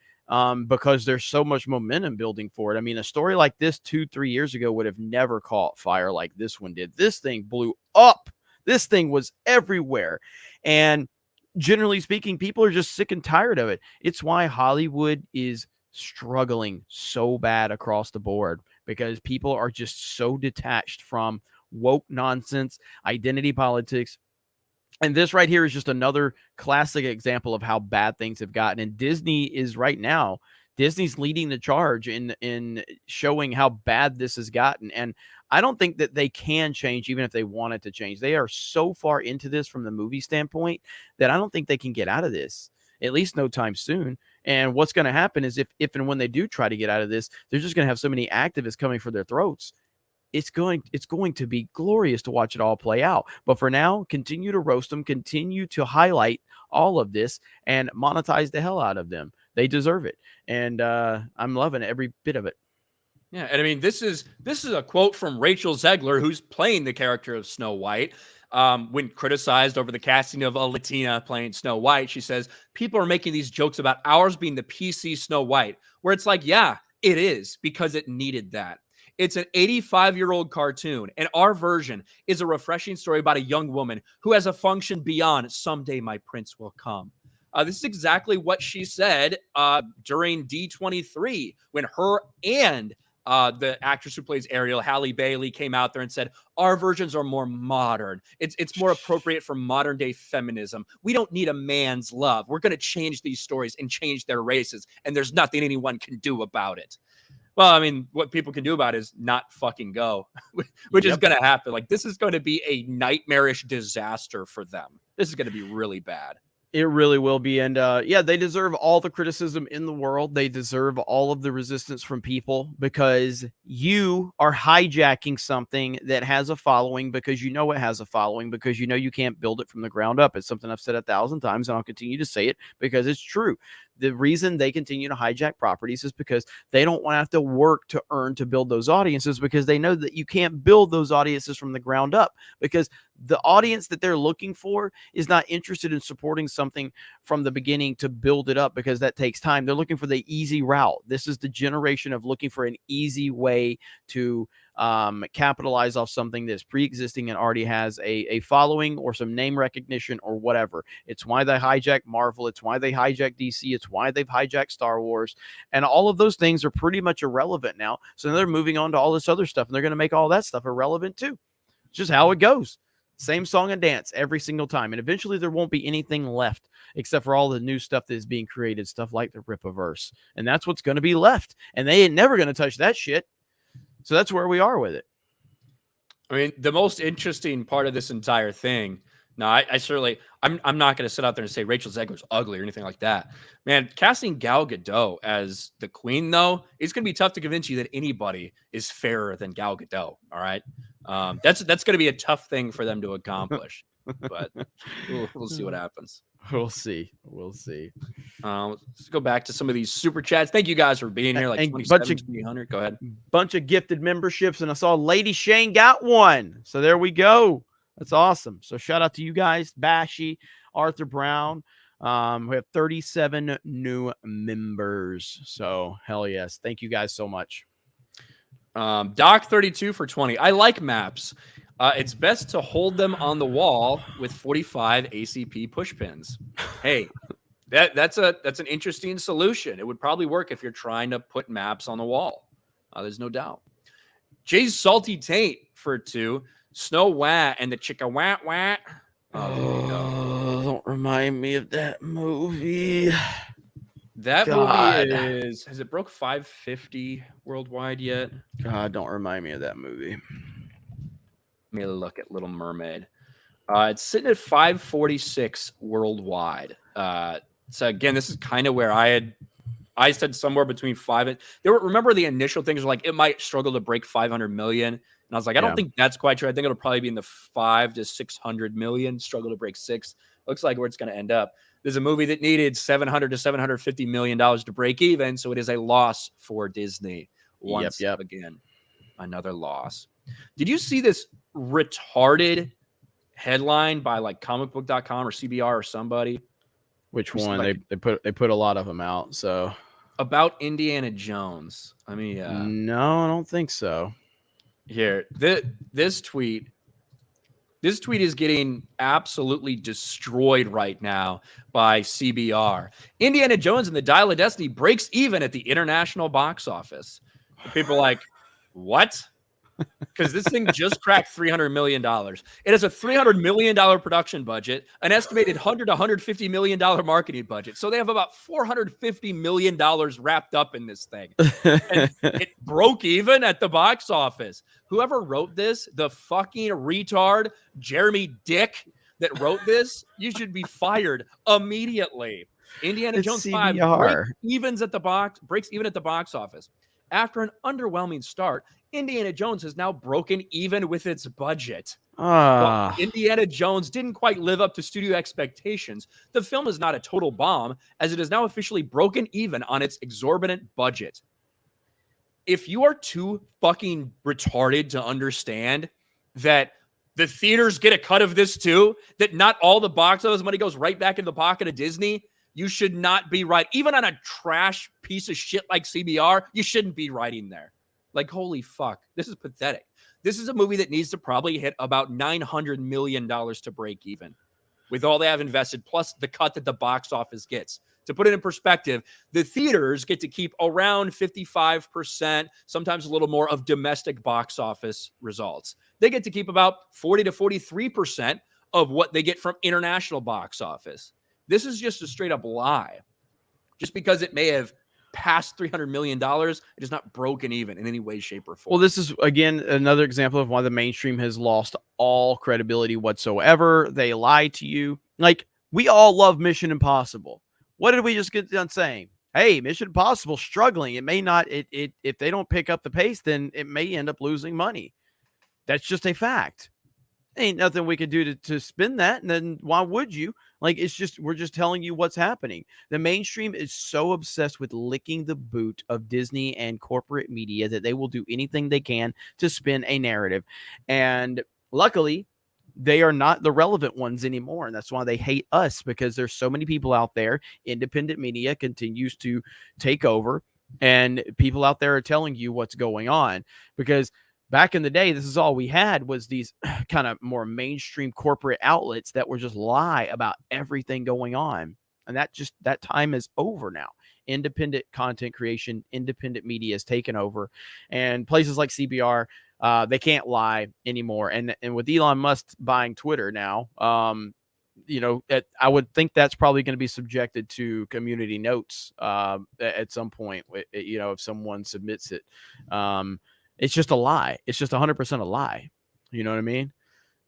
because there's so much momentum building for it. I mean, a story like this 2-3 years ago would have never caught fire like this one did. This thing blew up. This thing was everywhere. And generally speaking, people are just sick and tired of it. It's why Hollywood is struggling so bad across the board, because people are just so detached from woke nonsense, identity politics. And this right here is just another classic example of how bad things have gotten. And Disney is right now, Disney's leading the charge in showing how bad this has gotten. And I don't think that they can change, even if they wanted to change. They are so far into this from the movie standpoint that I don't think they can get out of this, at least no time soon. And what's going to happen is if and when they do try to get out of this, they're just going to have so many activists coming for their throats. It's going to be glorious to watch it all play out. But for now, continue to roast them, continue to highlight all of this, and monetize the hell out of them. They deserve it. And I'm loving every bit of it. Yeah, and I mean, this is a quote from Rachel Zegler, who's playing the character of Snow White. When criticized over the casting of a Latina playing Snow White, she says, people are making these jokes about ours being the PC Snow White, where it's like, yeah, it is, because it needed that. It's an 85-year-old cartoon, and our version is a refreshing story about a young woman who has a function beyond someday my prince will come. This is exactly what she said during D23 when her and the actress who plays Ariel, Halle Bailey, came out there and said, our versions are more modern. It's more appropriate for modern day feminism. We don't need a man's love. We're going to change these stories and change their races, and there's nothing anyone can do about it. Well, I mean, what people can do about it is not fucking go, which is going to happen. Like, this is going to be a nightmarish disaster for them. This is going to be really bad. It really will be. And yeah, they deserve all the criticism in the world. They deserve all of the resistance from people, because you are hijacking something that has a following, because you know it has a following, because you know you can't build it from the ground up. It's something I've said 1,000 times, and I'll continue to say it because it's true. The reason they continue to hijack properties is because they don't want to have to work to earn to build those audiences, because they know that you can't build those audiences from the ground up, because the audience that they're looking for is not interested in supporting something from the beginning to build it up, because that takes time. They're looking for the easy route. This is the generation of looking for an easy way to capitalize off something that's pre-existing and already has a following or some name recognition or whatever. It's why they hijack Marvel. It's why they hijack DC. It's why they've hijacked Star Wars. And all of those things are pretty much irrelevant now. So they're moving on to all this other stuff, and they're going to make all that stuff irrelevant too. It's just how it goes. Same song and dance every single time. And eventually there won't be anything left except for all the new stuff that is being created, stuff like the Rippaverse. And that's what's going to be left. And they ain't never going to touch that shit. So that's where we are with it. I mean, the most interesting part of this entire thing No, I certainly, I'm not going to sit out there and say Rachel Zegler's ugly or anything like that. Man, casting Gal Gadot as the queen, though, it's going to be tough to convince you that anybody is fairer than Gal Gadot. All right. That's going to be a tough thing for them to accomplish, but we'll see what happens. We'll see. We'll see. Let's go back to some of these super chats. Thank you guys for being here. Like 2,700. Go ahead. Bunch of gifted memberships, and I saw Lady Shane got one. So there we go. That's awesome. So shout out to you guys, Bashy, Arthur Brown. We have 37 new members. So hell yes. Thank you guys so much. Doc 32 for 20. I like maps. It's best to hold them on the wall with 45 ACP push pins. Hey, that's an interesting solution. It would probably work if you're trying to put maps on the wall. There's no doubt. Jay's Salty Taint for 2. Snow Wah and the Chicka Wah Wah. Oh, don't remind me of that movie. That movie has it broke 550 worldwide yet? God, don't remind me of that movie. Let me look at Little Mermaid. It's sitting at 546 worldwide. So again, this is kind of where I said somewhere between 5 and remember the initial things were like it might struggle to break 500 million. And I was like, I don't think that's quite true. I think it'll probably be in the 5 to 600 million, struggle to break 6. Looks like where it's going to end up. There's a movie that needed 700 to 750 million dollars to break even, so it is a loss for Disney. Once again, another loss. Did you see this retarded headline by like comicbook.com or CBR or somebody? Which one? Like, they put a lot of them out. So about Indiana Jones. I mean, no, I don't think so. Here, this tweet is getting absolutely destroyed right now by CBR. Indiana Jones and the Dial of Destiny breaks even at the international box office. And people are like, what? Because this thing just cracked $300 million. It has a $300 million production budget, an estimated $100 to $150 million marketing budget. So they have about $450 million wrapped up in this thing. And it broke even at the box office. Whoever wrote this, the fucking retard, Jeremy Dick that wrote this, you should be fired immediately. Indiana Jones 5 breaks even at the box office. After an underwhelming start, Indiana Jones has now broken even with its budget. Well, Indiana Jones didn't quite live up to studio expectations. The film is not a total bomb, as it is now officially broken even on its exorbitant budget. If you are too fucking retarded to understand that the theaters get a cut of this too, that not all the box office money goes right back in the pocket of Disney, you should not be right. Even on a trash piece of shit like CBR, you shouldn't be writing there. Like, holy fuck. This is pathetic. This is a movie that needs to probably hit about $900 million to break even with all they have invested, plus the cut that the box office gets. To put it in perspective, the theaters get to keep around 55%, sometimes a little more, of domestic box office results. They get to keep about 40 to 43% of what they get from international box office. This is just a straight up lie. Just because it may have past $300 million, it is not broken even in any way, shape, or form. Well, this is, again, another example of why the mainstream has lost all credibility whatsoever. They lie to you. Like, we all love Mission Impossible. What did we just get done saying? Hey, Mission Impossible struggling. It may not, if they don't pick up the pace, then it may end up losing money. That's just a fact. Ain't nothing we could do to spin that. And then why would you? Like, it's just, we're just telling you what's happening. The mainstream is so obsessed with licking the boot of Disney and corporate media that they will do anything they can to spin a narrative. And luckily, they are not the relevant ones anymore. And that's why they hate us, because there's so many people out there. Independent media continues to take over, and people out there are telling you what's going on. Because back in the day, this is all we had was these kind of more mainstream corporate outlets that were just lie about everything going on. And that time is over now. Independent content creation, independent media is taken over, and places like CBR, they can't lie anymore. And with Elon Musk buying Twitter now, I would think that's probably going to be subjected to community notes at some point, if someone submits it. It's just a lie. It's just 100% a lie. You know what I mean?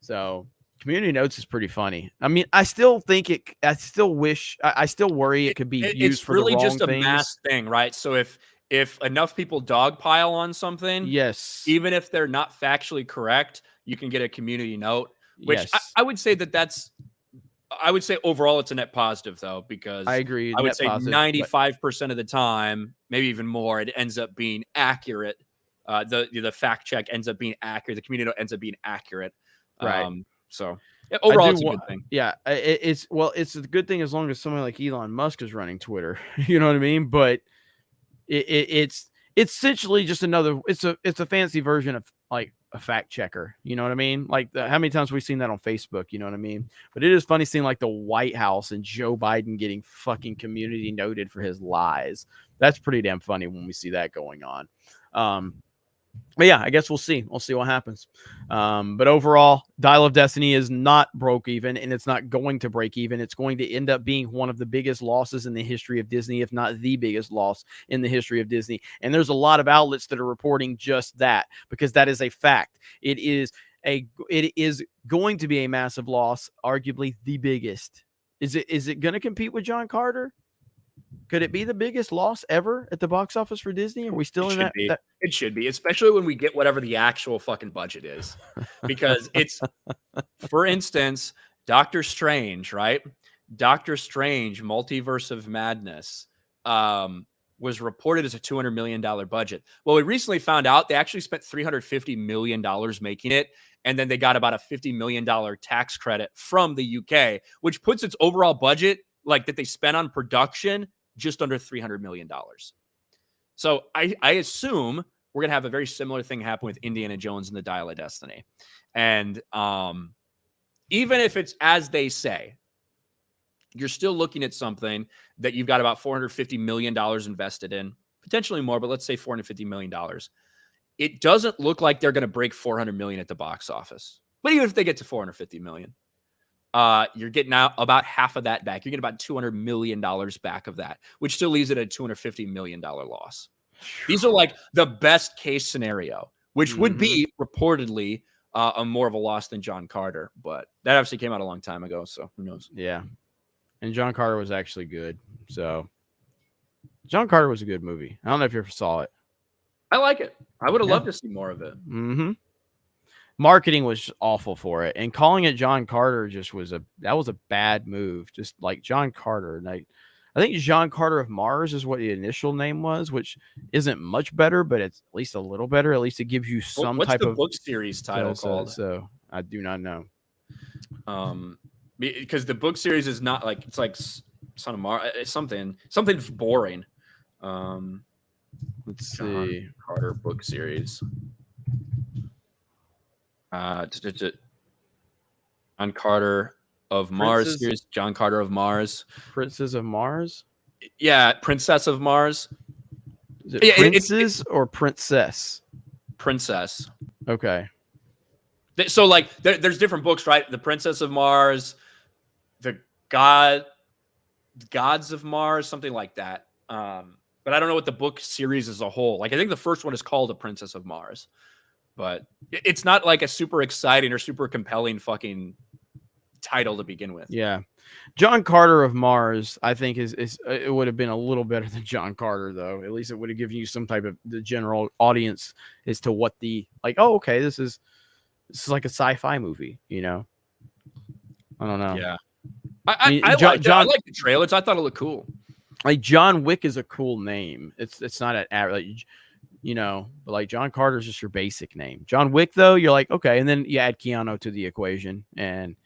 So Community notes is pretty funny. I mean, I still wish, I still worry it could be used It's for the really wrong just a things. mass thing, right? So if enough people dogpile on something, Yes. even if they're not factually correct, you can get a community note, which Yes. I would say I would say overall it's a net positive though, I because agree. I would Net say positive, but 95% of the time, maybe even more, it ends up being accurate. The fact check ends up being accurate. The community note ends up being accurate. right. So I overall, do it's a want, good thing. yeah, it's a good thing as long as someone like Elon Musk is running Twitter. You know what I mean? But it's essentially just another. It's a fancy version of like a fact checker. You know what I mean? Like how many times we've seen that on Facebook? You know what I mean? But it is funny seeing like the White House and Joe Biden getting fucking community noted for his lies. That's pretty damn funny when we see that going on. But yeah, I guess we'll see. We'll see what happens. But overall, Dial of Destiny is not broke even, and it's not going to break even. It's going to end up being one of the biggest losses in the history of Disney, if not the biggest loss in the history of Disney. And there's a lot of outlets that are reporting just that, because that is a fact. It is going to be a massive loss, arguably the biggest. Is it going to compete with John Carter? Could it be the biggest loss ever at the box office for Disney? Are we still It in should that? be. It should be, especially when we get whatever the actual fucking budget is. Because it's, for instance, Doctor Strange, right? Doctor Strange, Multiverse of Madness, was reported as a $200 million budget. Well, we recently found out they actually spent $350 million making it. And then they got about a $50 million tax credit from the UK, which puts its overall budget, like that they spent on production, just under $300 million. So I assume we're going to have a very similar thing happen with Indiana Jones and the Dial of Destiny. And even if it's as they say, you're still looking at something that you've got about $450 million invested in, potentially more, but let's say $450 million. It doesn't look like they're going to break 400 million at the box office. But even if they get to 450 million, you're getting out about half of that back. You're getting about $200 million back of that, which still leaves it at a $250 million loss. These are like the best case scenario, which would be reportedly a more of a loss than John Carter. But that obviously came out a long time ago, so who knows? Yeah. And John Carter was actually good. So John Carter was a good movie. I don't know if you ever saw it. I like it. I would have loved to see more of it. Marketing was just awful for it, and calling it John Carter just was a bad move. Just like John Carter, and I think John Carter of Mars is what the initial name was, which isn't much better, but it's at least a little better. At least it gives you some What's type the of book series title called? So I do not know. Because the book series is not like, it's like Son of Mars. It's something boring. Let's John see. Carter book series. John Carter of Mars series. John Carter of Mars. Princess of Mars? Yeah, Princess of Mars. Is it Princess or Princess? Princess. Okay. So like there's different books, right? The Princess of Mars, the Gods of Mars, something like that. But I don't know what the book series as a whole. Like I think the first one is called The Princess of Mars. But it's not like a super exciting or super compelling fucking title to begin with. Yeah. John Carter of Mars, I think is it would have been a little better than John Carter, though. At least it would have given you some type of the general audience as to what the like, oh, okay, this is like a sci-fi movie, you know? I don't know. Yeah. I like the trailers. I thought it looked cool. Like John Wick is a cool name. It's not an average, you know, but like John Carter is just your basic name. John Wick, though, you're like, okay, and then you add Keanu to the equation, and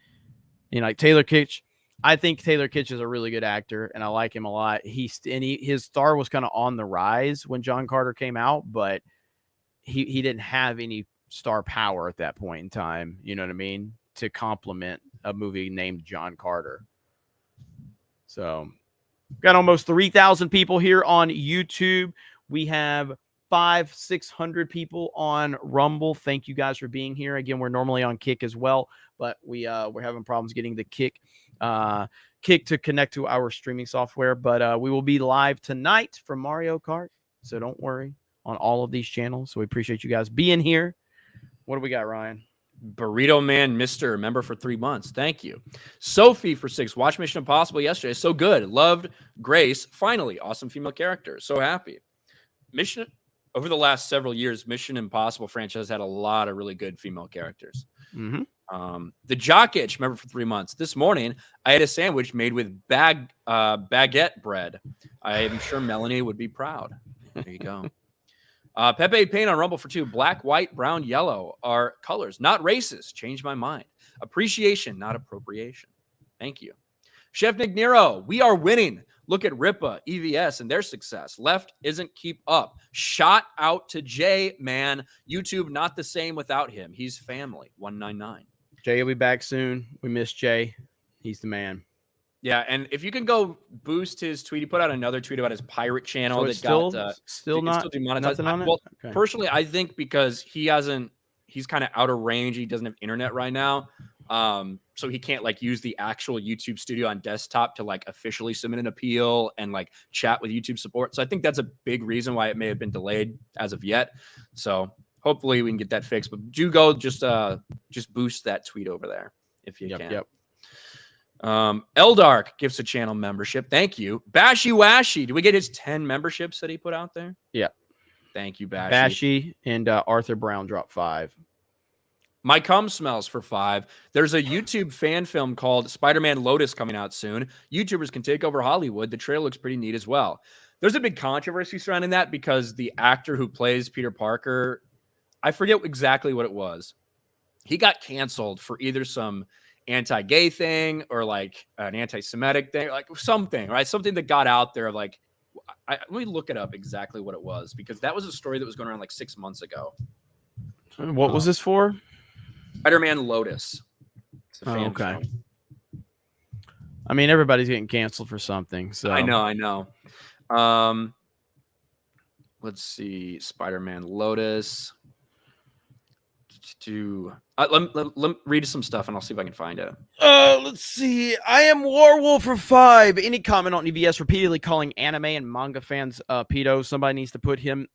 you know, like Taylor Kitsch. I think Taylor Kitsch is a really good actor, and I like him a lot. His star was kind of on the rise when John Carter came out, but he didn't have any star power at that point in time. You know what I mean? To complement a movie named John Carter. So, got almost 3,000 people here on YouTube. We have 500-600 people on Rumble. Thank you guys for being here. Again, we're normally on Kick as well, but we're having problems getting the Kick to connect to our streaming software. But we will be live tonight for Mario Kart, so don't worry, on all of these channels. So we appreciate you guys being here. What do we got, Ryan? Burrito Man Mr. member for 3 months. Thank you. Sophie for 6. Watched Mission Impossible yesterday. So good. Loved Grace. Finally, awesome female character. So happy. Over the last several years, Mission Impossible franchise had a lot of really good female characters. Mm-hmm. The Jock Itch member for 3 months. This morning, I had a sandwich made with baguette bread. I am sure Melanie would be proud. There you go. Pepe Paint on Rumble for 2. Black, white, brown, yellow are colors, not races. Change my mind. Appreciation, not appropriation. Thank you. Chef Nick Nero, we are winning. Look at Ripa, EVS, and their success. Left isn't keep up. Shot out to Jay, man. YouTube not the same without him. He's family. 199. Jay will be back soon. We miss Jay. He's the man. Yeah, and if you can go boost his tweet, he put out another tweet about his pirate channel So that it's still, got still not demonetized. nothing on it? Well, Okay. personally, I think because he's kind of out of range. He doesn't have internet right now, so he can't like use the actual YouTube Studio on desktop to like officially submit an appeal and like chat with YouTube support. So I think that's a big reason why it may have been delayed as of yet. So hopefully we can get that fixed. But do go just boost that tweet over there if you can. Yep. Eldark gives a channel membership. Thank you. Bashy Washy. Do we get his 10 memberships that he put out there? Yeah. Thank you, Bashy. Bashy and Arthur Brown dropped 5. My cum smells for 5. There's a YouTube fan film called Spider-Man Lotus coming out soon. YouTubers can take over Hollywood. The trailer looks pretty neat as well. There's a big controversy surrounding that because the actor who plays Peter Parker, I forget exactly what it was. He got canceled for either some anti-gay thing or like an anti-Semitic thing, like something, right? Something that got out there of like, let me look it up exactly what it was because that was a story that was going around like 6 months ago. What was this for? Spider-Man Lotus. It's a fan okay. film. I mean, everybody's getting canceled for something. So I know. Let's see. Spider-Man Lotus. Let me read some stuff and I'll see if I can find it. Let's see. I am Warwolf for 5. Any comment on EBS repeatedly calling anime and manga fans pedos? Somebody needs to put him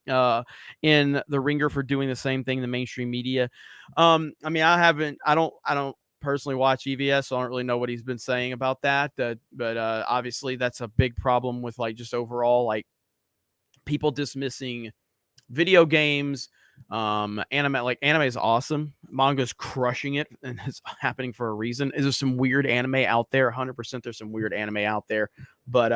in the ringer for doing the same thing in the mainstream media. I mean, I don't personally watch EVS, so I don't really know what he's been saying about that. But obviously that's a big problem with like just overall like people dismissing video games. Anime is awesome. Manga's crushing it, and it's happening for a reason. Is there some weird anime out there? 100% there's some weird anime out there, but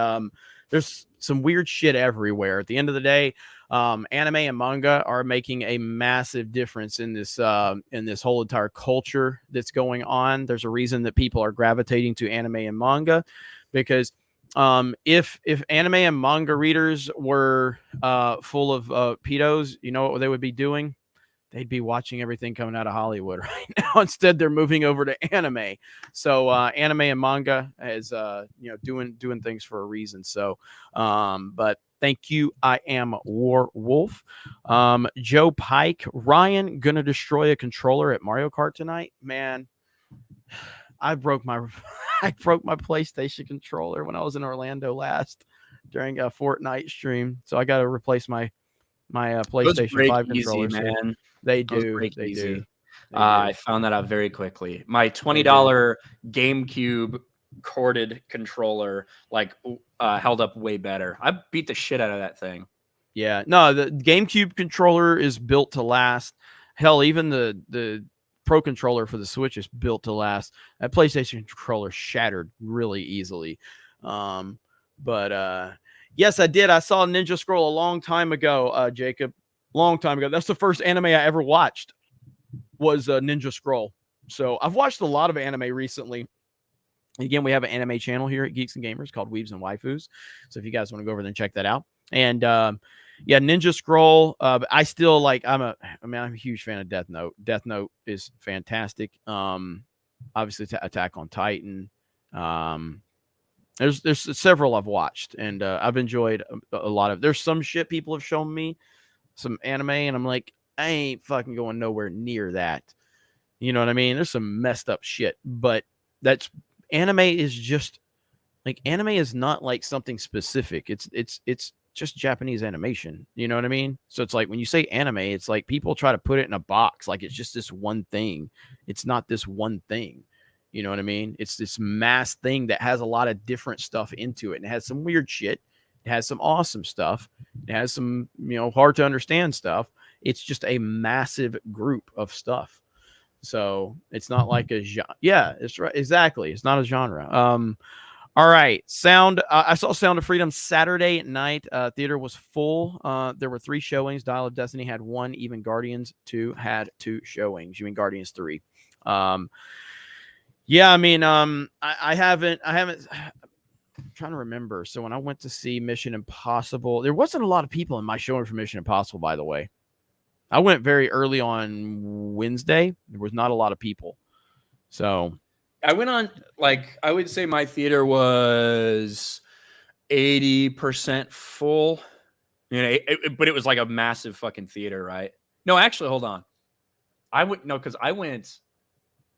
there's some weird shit everywhere. At the end of the day, anime and manga are making a massive difference in this whole entire culture that's going on. There's a reason that people are gravitating to anime and manga because if anime and manga readers were full of pedos, you know what they would be doing? They'd be watching everything coming out of Hollywood right now. Instead, they're moving over to anime. So anime and manga is doing things for a reason. So but thank you. I am Warwolf. Joe Pike, Ryan gonna destroy a controller at Mario Kart tonight, man. I broke my PlayStation controller when I was in Orlando last during a Fortnite stream. So I got to replace my PlayStation 5 controller. Man. They do. I found that out very quickly. My $20 GameCube corded controller held up way better. I beat the shit out of that thing. Yeah. No, the GameCube controller is built to last. Hell, even the Pro controller for the Switch is built to last. That PlayStation controller shattered really easily. But yes, I did. I saw Ninja Scroll a long time ago, Jacob. Long time ago. That's the first anime I ever watched was Ninja Scroll. So I've watched a lot of anime recently. Again, we have an anime channel here at Geeks and Gamers called Weebs and Waifus. So if you guys want to go over there and check that out. And yeah, Ninja Scroll. I still I'm a huge fan of Death Note. Death Note is fantastic. Obviously Attack on Titan. There's several I've watched and I've enjoyed a lot of. There's some shit people have shown me, some anime, and I'm like, I ain't fucking going nowhere near that. You know what I mean? There's some messed up shit, but anime is just like anime is not like something specific. It's just Japanese animation. You know what I mean? So it's like when you say anime, it's like people try to put it in a box, like it's just this one thing. It's not this one thing. You know what I mean? It's this mass thing that has a lot of different stuff into it. And it has some weird shit. It has some awesome stuff. It has some, hard to understand stuff. It's just a massive group of stuff. So it's not like a genre. Yeah, it's right. Exactly. It's not a genre. All right. Sound. I saw Sound of Freedom Saturday at night. Theater was full. There were 3 showings. Dial of Destiny had 1. Even Guardians 2 had 2 showings. You mean Guardians 3? Yeah. I mean, I haven't. I'm trying to remember. So when I went to see Mission Impossible, there wasn't a lot of people in my showing for Mission Impossible. By the way, I went very early on Wednesday. There was not a lot of people. So I went on, like, I would say my theater was 80% full. But it was like a massive fucking theater, right? No, actually, hold on. Because I went,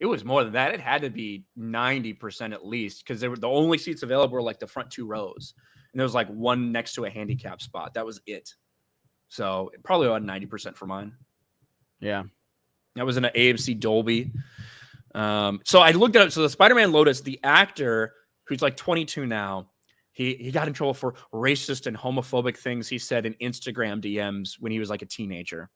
it was more than that. It had to be 90% at least, because the only seats available were like the front 2 rows. And there was like one next to a handicap spot. That was it. So probably about 90% for mine. Yeah. That was in an AMC Dolby. So I looked it up. So the Spider-Man Lotus, the actor who's like 22 now, he got in trouble for racist and homophobic things he said in Instagram DMs when he was like a teenager.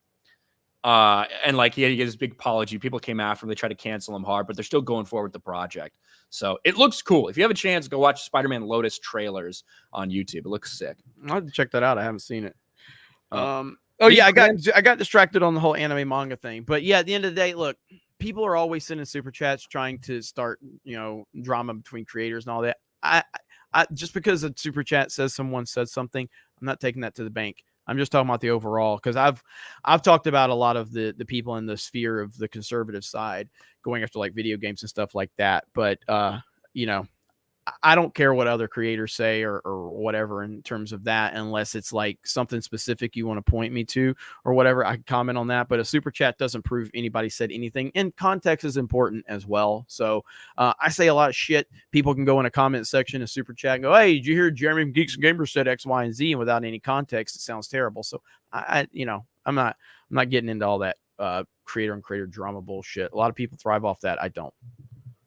And like he had to get his big apology. People came after him. They tried to cancel him hard, but they're still going forward with the project. So it looks cool. If you have a chance, go watch Spider-Man Lotus trailers on YouTube. It looks sick. I'll have to check that out. I haven't seen it. I got distracted on the whole anime manga thing. But yeah, at the end of the day, look, people are always sending super chats trying to start, drama between creators and all that. I just because a super chat says someone said something, I'm not taking that to the bank. I'm just talking about the overall, because I've talked about a lot of the people in the sphere of the conservative side going after like video games and stuff like that. But I don't care what other creators say or whatever in terms of that, unless it's like something specific you want to point me to or whatever. I can comment on that, but a super chat doesn't prove anybody said anything, and context is important as well. So I say a lot of shit. People can go in a comment section and super chat and go, "Hey, did you hear Jeremy from Geeks Gamers said X, Y, and Z?" And without any context, it sounds terrible. So I'm not getting into all that creator and creator drama bullshit. A lot of people thrive off that. I don't.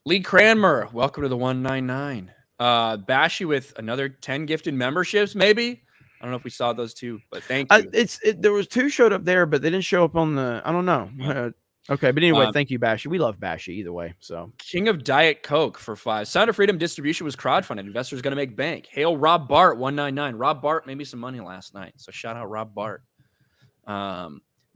Lee Cranmer, welcome to the 199. Bashy with another 10 gifted memberships, maybe. I don't know if we saw those 2, but thank you. There was 2 showed up there, but they didn't show up on the. I don't know. Okay, but anyway, thank you, Bashy. We love Bashy either way. So King of Diet Coke for 5. Sound of Freedom distribution was crowdfunded. Investors going to make bank. Hail Rob Bart 199. Rob Bart made me some money last night, so shout out Rob Bart.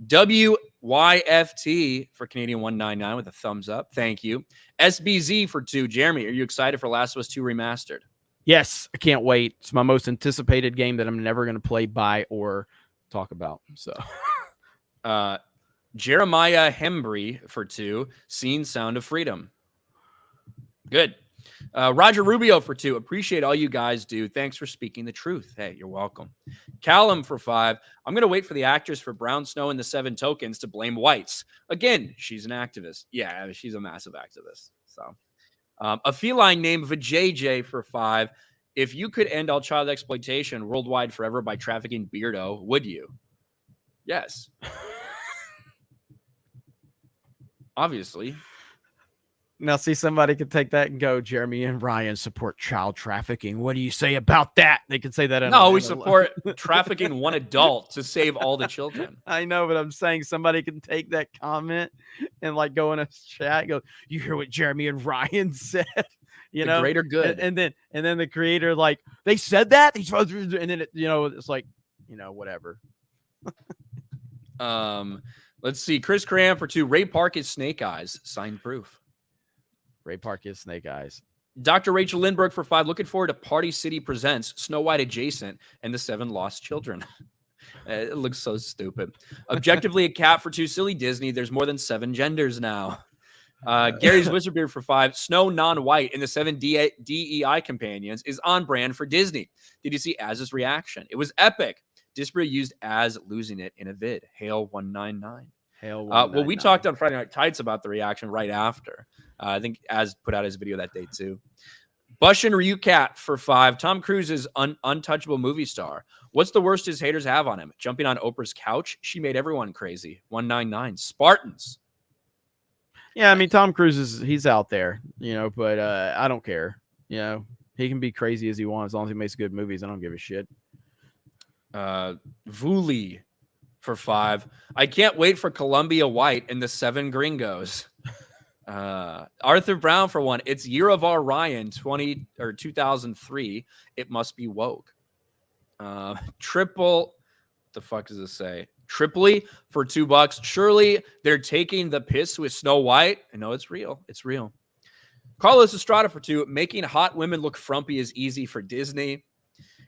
WYFT for Canadian 199 with a thumbs up. Thank you. SBZ for 2. Jeremy, are you excited for Last of Us 2 Remastered? Yes, I can't wait. It's my most anticipated game that I'm never going to play, buy, or talk about. So, Jeremiah Hembry for 2. Seen Sound of Freedom. Good. Roger Rubio for 2. Appreciate all you guys do. Thanks for speaking the truth. Hey, you're welcome. Callum for 5. I'm going to wait for the actress for Brown Snow and the 7 Tokens to blame whites. Again, she's an activist. Yeah, she's a massive activist. So, a feline named Vijay for 5. If you could end all child exploitation worldwide forever by trafficking Beardo, would you? Yes. Obviously. Now, see, somebody could take that and go, Jeremy and Ryan support child trafficking. What do you say about that? They could say that. No, we support trafficking one adult to save all the children. I know, but I'm saying somebody can take that comment and like go in a chat and go, you hear what Jeremy and Ryan said? You know, greater good. And then the creator, like, they said that? And then, it's like, whatever. Let's see. Chris Cram for 2. Ray Park is Snake Eyes. Signed proof. Ray Park is Snake Eyes. Dr. Rachel Lindbergh for 5. Looking forward to Party City Presents Snow White Adjacent and the 7 Lost Children. It looks so stupid. Objectively a cat for 2. Silly Disney. There's more than 7 genders now. Gary's Wizardbeard for 5. Snow non-white in the 7 DEI companions is on brand for Disney. Did you see Az's reaction? It was epic. Disbury used Az losing it in a vid. Hail 199. Hail 199. Well, we talked on Friday Night Tights about the reaction right after. I think Az put out his video that day too. Bush and Ryu Cat for 5. Tom Cruise is untouchable movie star. What's the worst his haters have on him? Jumping on Oprah's couch? She made everyone crazy. 199. Spartans. Yeah, I mean, Tom Cruise he's out there, but I don't care. He can be crazy as he wants as long as he makes good movies. I don't give a shit. Vuli for 5. I can't wait for Columbia White and the 7 Gringos. Arthur Brown for 1. It's Year of Our Ryan 2003. It must be woke. Triple. What the fuck does this say? Triply for $2. Surely they're taking the piss with Snow White. I know it's real. It's real. Carlos Estrada for 2. Making hot women look frumpy is easy for Disney.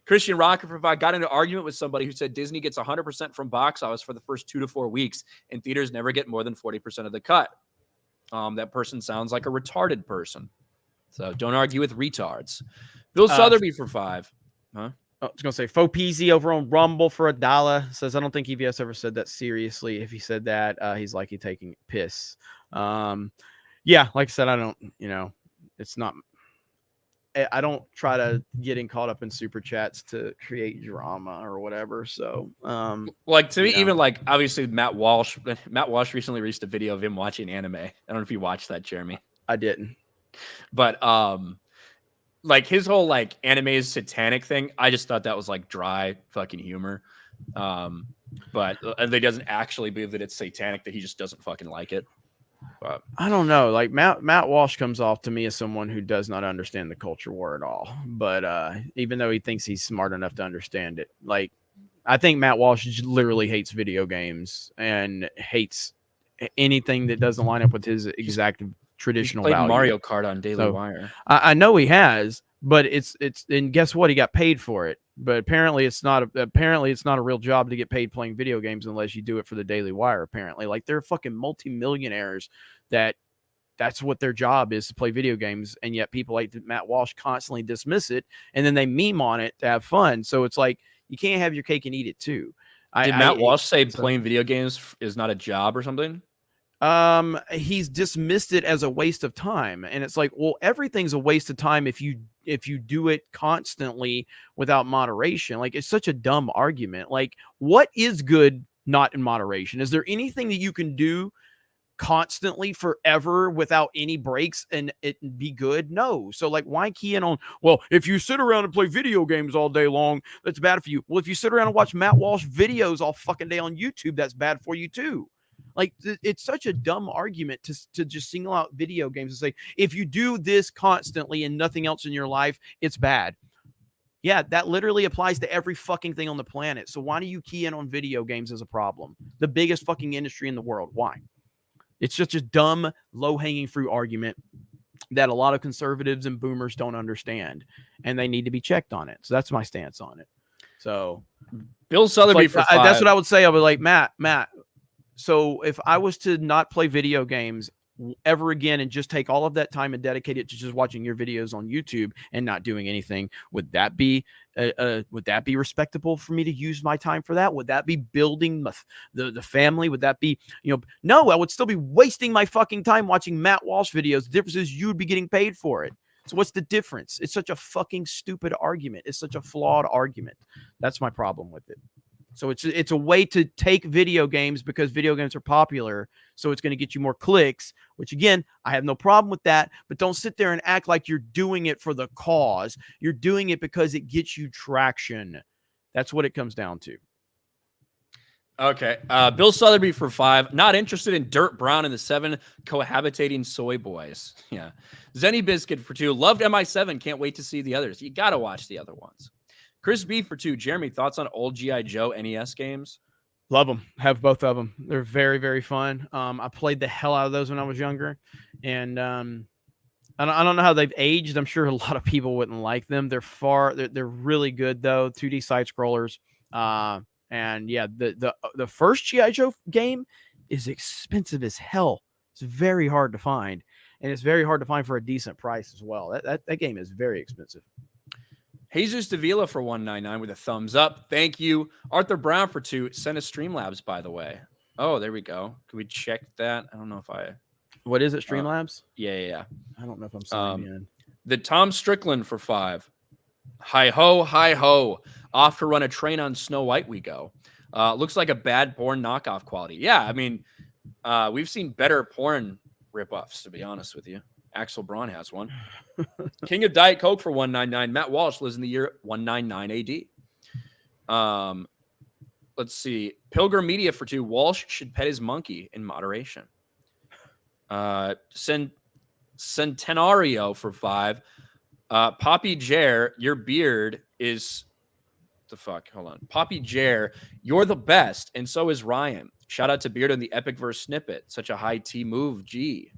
Christian Rocker for 5. Got into an argument with somebody who said Disney gets 100% from box office for the first 2 to 4 weeks, and theaters never get more than 40% of the cut. That person sounds like a retarded person. So don't argue with retards. Bill Sotheby for 5. Huh? I was going to say, Faux Peasy over on Rumble for $1 says, I don't think EVS ever said that seriously. If he said that, he's likely taking piss. Yeah, like I said, I don't, it's not, I don't try to getting caught up in super chats to create drama or whatever. So, like to me, even like obviously Matt Walsh recently released a video of him watching anime. I don't know if you watched that, Jeremy. I didn't, but, like his whole like anime is satanic thing, I just thought that was like dry fucking humor. But they doesn't actually believe that it's satanic, that he just doesn't fucking like it. But I don't know. Like Matt Walsh comes off to me as someone who does not understand the culture war at all. But even though he thinks he's smart enough to understand it, like I think Matt Walsh literally hates video games and hates anything that doesn't line up with his exact traditional played value. Mario Kart on Daily Wire. I know he has, but it's and guess what? He got paid for it. But apparently it's not a real job to get paid playing video games unless you do it for the Daily Wire. Apparently, like they're fucking multimillionaires that's what their job is, to play video games, and yet people like Matt Walsh constantly dismiss it, and then they meme on it to have fun. So it's like you can't have your cake and eat it too. Did Matt Walsh say playing video games is not a job or something? He's dismissed it as a waste of time, and it's like, well, everything's a waste of time if you do it constantly without moderation. Like, it's such a dumb argument. Like, what is good not in moderation? Is there anything that you can do constantly forever without any breaks and it be good? No. So like, why key in on, well, if you sit around and play video games all day long, that's bad for you. Well, if you sit around and watch Matt Walsh videos all fucking day on YouTube, that's bad for you too. Like, it's such a dumb argument to just single out video games and say, if you do this constantly and nothing else in your life, it's bad. Yeah, that literally applies to every fucking thing on the planet. So why do you key in on video games as a problem? The biggest fucking industry in the world. Why? It's just a dumb, low-hanging fruit argument that a lot of conservatives and boomers don't understand, and they need to be checked on it. So that's my stance on it. So Bill Sotheby for 5. That's what I would say. I would like, Matt, so if I was to not play video games ever again and just take all of that time and dedicate it to just watching your videos on YouTube and not doing anything, would that be respectable for me to use my time for that? Would that be building the family? Would that be, no, I would still be wasting my fucking time watching Matt Walsh videos. The difference is you'd be getting paid for it. So what's the difference? It's such a fucking stupid argument. It's such a flawed argument. That's my problem with it. So it's a way to take video games because video games are popular. So it's going to get you more clicks, which again, I have no problem with that. But don't sit there and act like you're doing it for the cause. You're doing it because it gets you traction. That's what it comes down to. Okay. Bill Sotheby for 5. Not interested in Dirt Brown and the 7 cohabitating soy boys. Yeah. Zenny Biscuit for 2. Loved MI7. Can't wait to see the others. You got to watch the other ones. Chris B for 2. Jeremy, thoughts on old G.I. Joe NES games? Love them. Have both of them. They're very, very fun. I played the hell out of those when I was younger. And I don't know how they've aged. I'm sure a lot of people wouldn't like them. They're really good, though. 2D side scrollers. And yeah, the first G.I. Joe game is expensive as hell. It's very hard to find. And it's very hard to find for a decent price as well. That game is very expensive. Jesus Davila for 199 with a thumbs up. Thank you. Arthur Brown for 2. Send us Streamlabs, by the way. Oh, there we go. Can we check that? I don't know if I... What is it, Streamlabs? Yeah. I don't know if I'm signing in. The Tom Strickland for 5. Hi ho, hi ho. Off to run a train on Snow White we go. Looks like a bad porn knockoff quality. Yeah, I mean, we've seen better porn ripoffs, to be honest with you. Axel Braun has one. King of Diet Coke for 199. Matt Walsh lives in the year 199 AD. Let's see. Pilgrim Media for 2. Walsh should pet his monkey in moderation. Centenario for 5. Poppy Jer, your beard is the fuck. Hold on. Poppy Jer, you're the best, and so is Ryan. Shout out to Beard on the Epic Verse snippet. Such a high T move. G.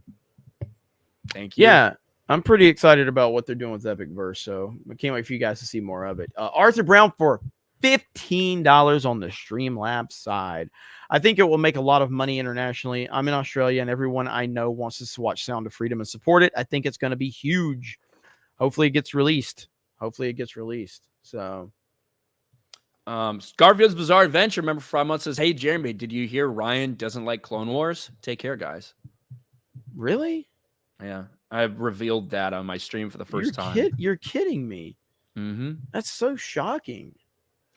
Thank you. Yeah, I'm pretty excited about what they're doing with Epic Verse, so I can't wait for you guys to see more of it. Arthur Brown for $15 on the Streamlabs side. I think it will make a lot of money internationally. I'm in Australia, and everyone I know wants to watch Sound of Freedom and support it. I think it's going to be huge. Hopefully it gets released. So Garfield's Bizarre Adventure, remember 5 months, says, hey, Jeremy, did you hear Ryan doesn't like Clone Wars? Take care, guys. Really? Yeah, I've revealed that on my stream for the first time. You're kidding me. Mm-hmm. That's so shocking.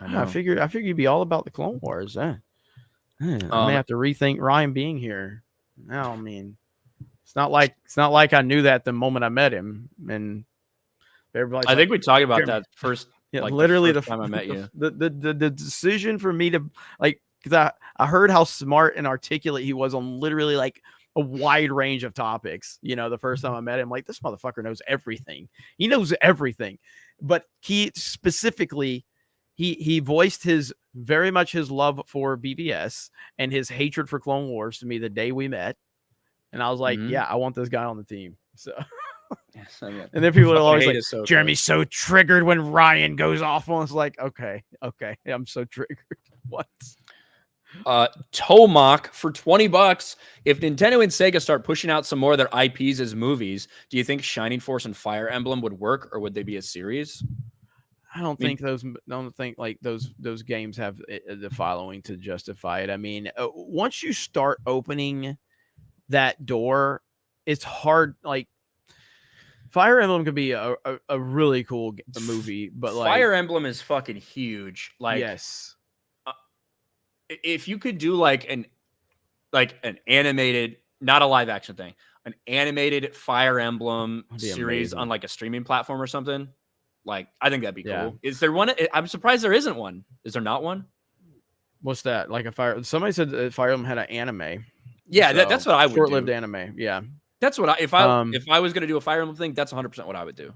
I figured you'd be all about the Clone Wars. I may have to rethink Ryan being here. Now, I mean, it's not like I knew that the moment I met him. And I think we talked about that first. Yeah, like literally the first time I met you. The decision for me to because I heard how smart and articulate he was on literally like a wide range of topics. You know, the first time I met him, like, this motherfucker knows everything. He knows everything. But he specifically, he voiced very much his love for BVS and his hatred for Clone Wars to me the day we met. And I was like, yeah, I want this guy on the team. So and then people are always like, Jeremy's so triggered when Ryan goes off on. It's like, okay, I'm so triggered. What? Tomok for $20. If Nintendo and Sega start pushing out some more of their IPs as movies, do you think Shining Force and Fire Emblem would work, or would they be a series? I don't think those games have the following to justify it. I mean, once you start opening that door, it's hard. Like, Fire Emblem could be a really cool movie, but like Fire Emblem is fucking huge. Like, yes, if you could do like an animated, not a live action thing, an animated Fire Emblem series on like a streaming platform or something, like, I think that'd be cool. Is there one? I'm surprised there isn't one. Is there not one? What's that? Like somebody said that Fire Emblem had an anime. Yeah, so, that's what I would short-lived do. anime. Yeah. That's what if I was going to do a Fire Emblem thing, that's 100% what I would do.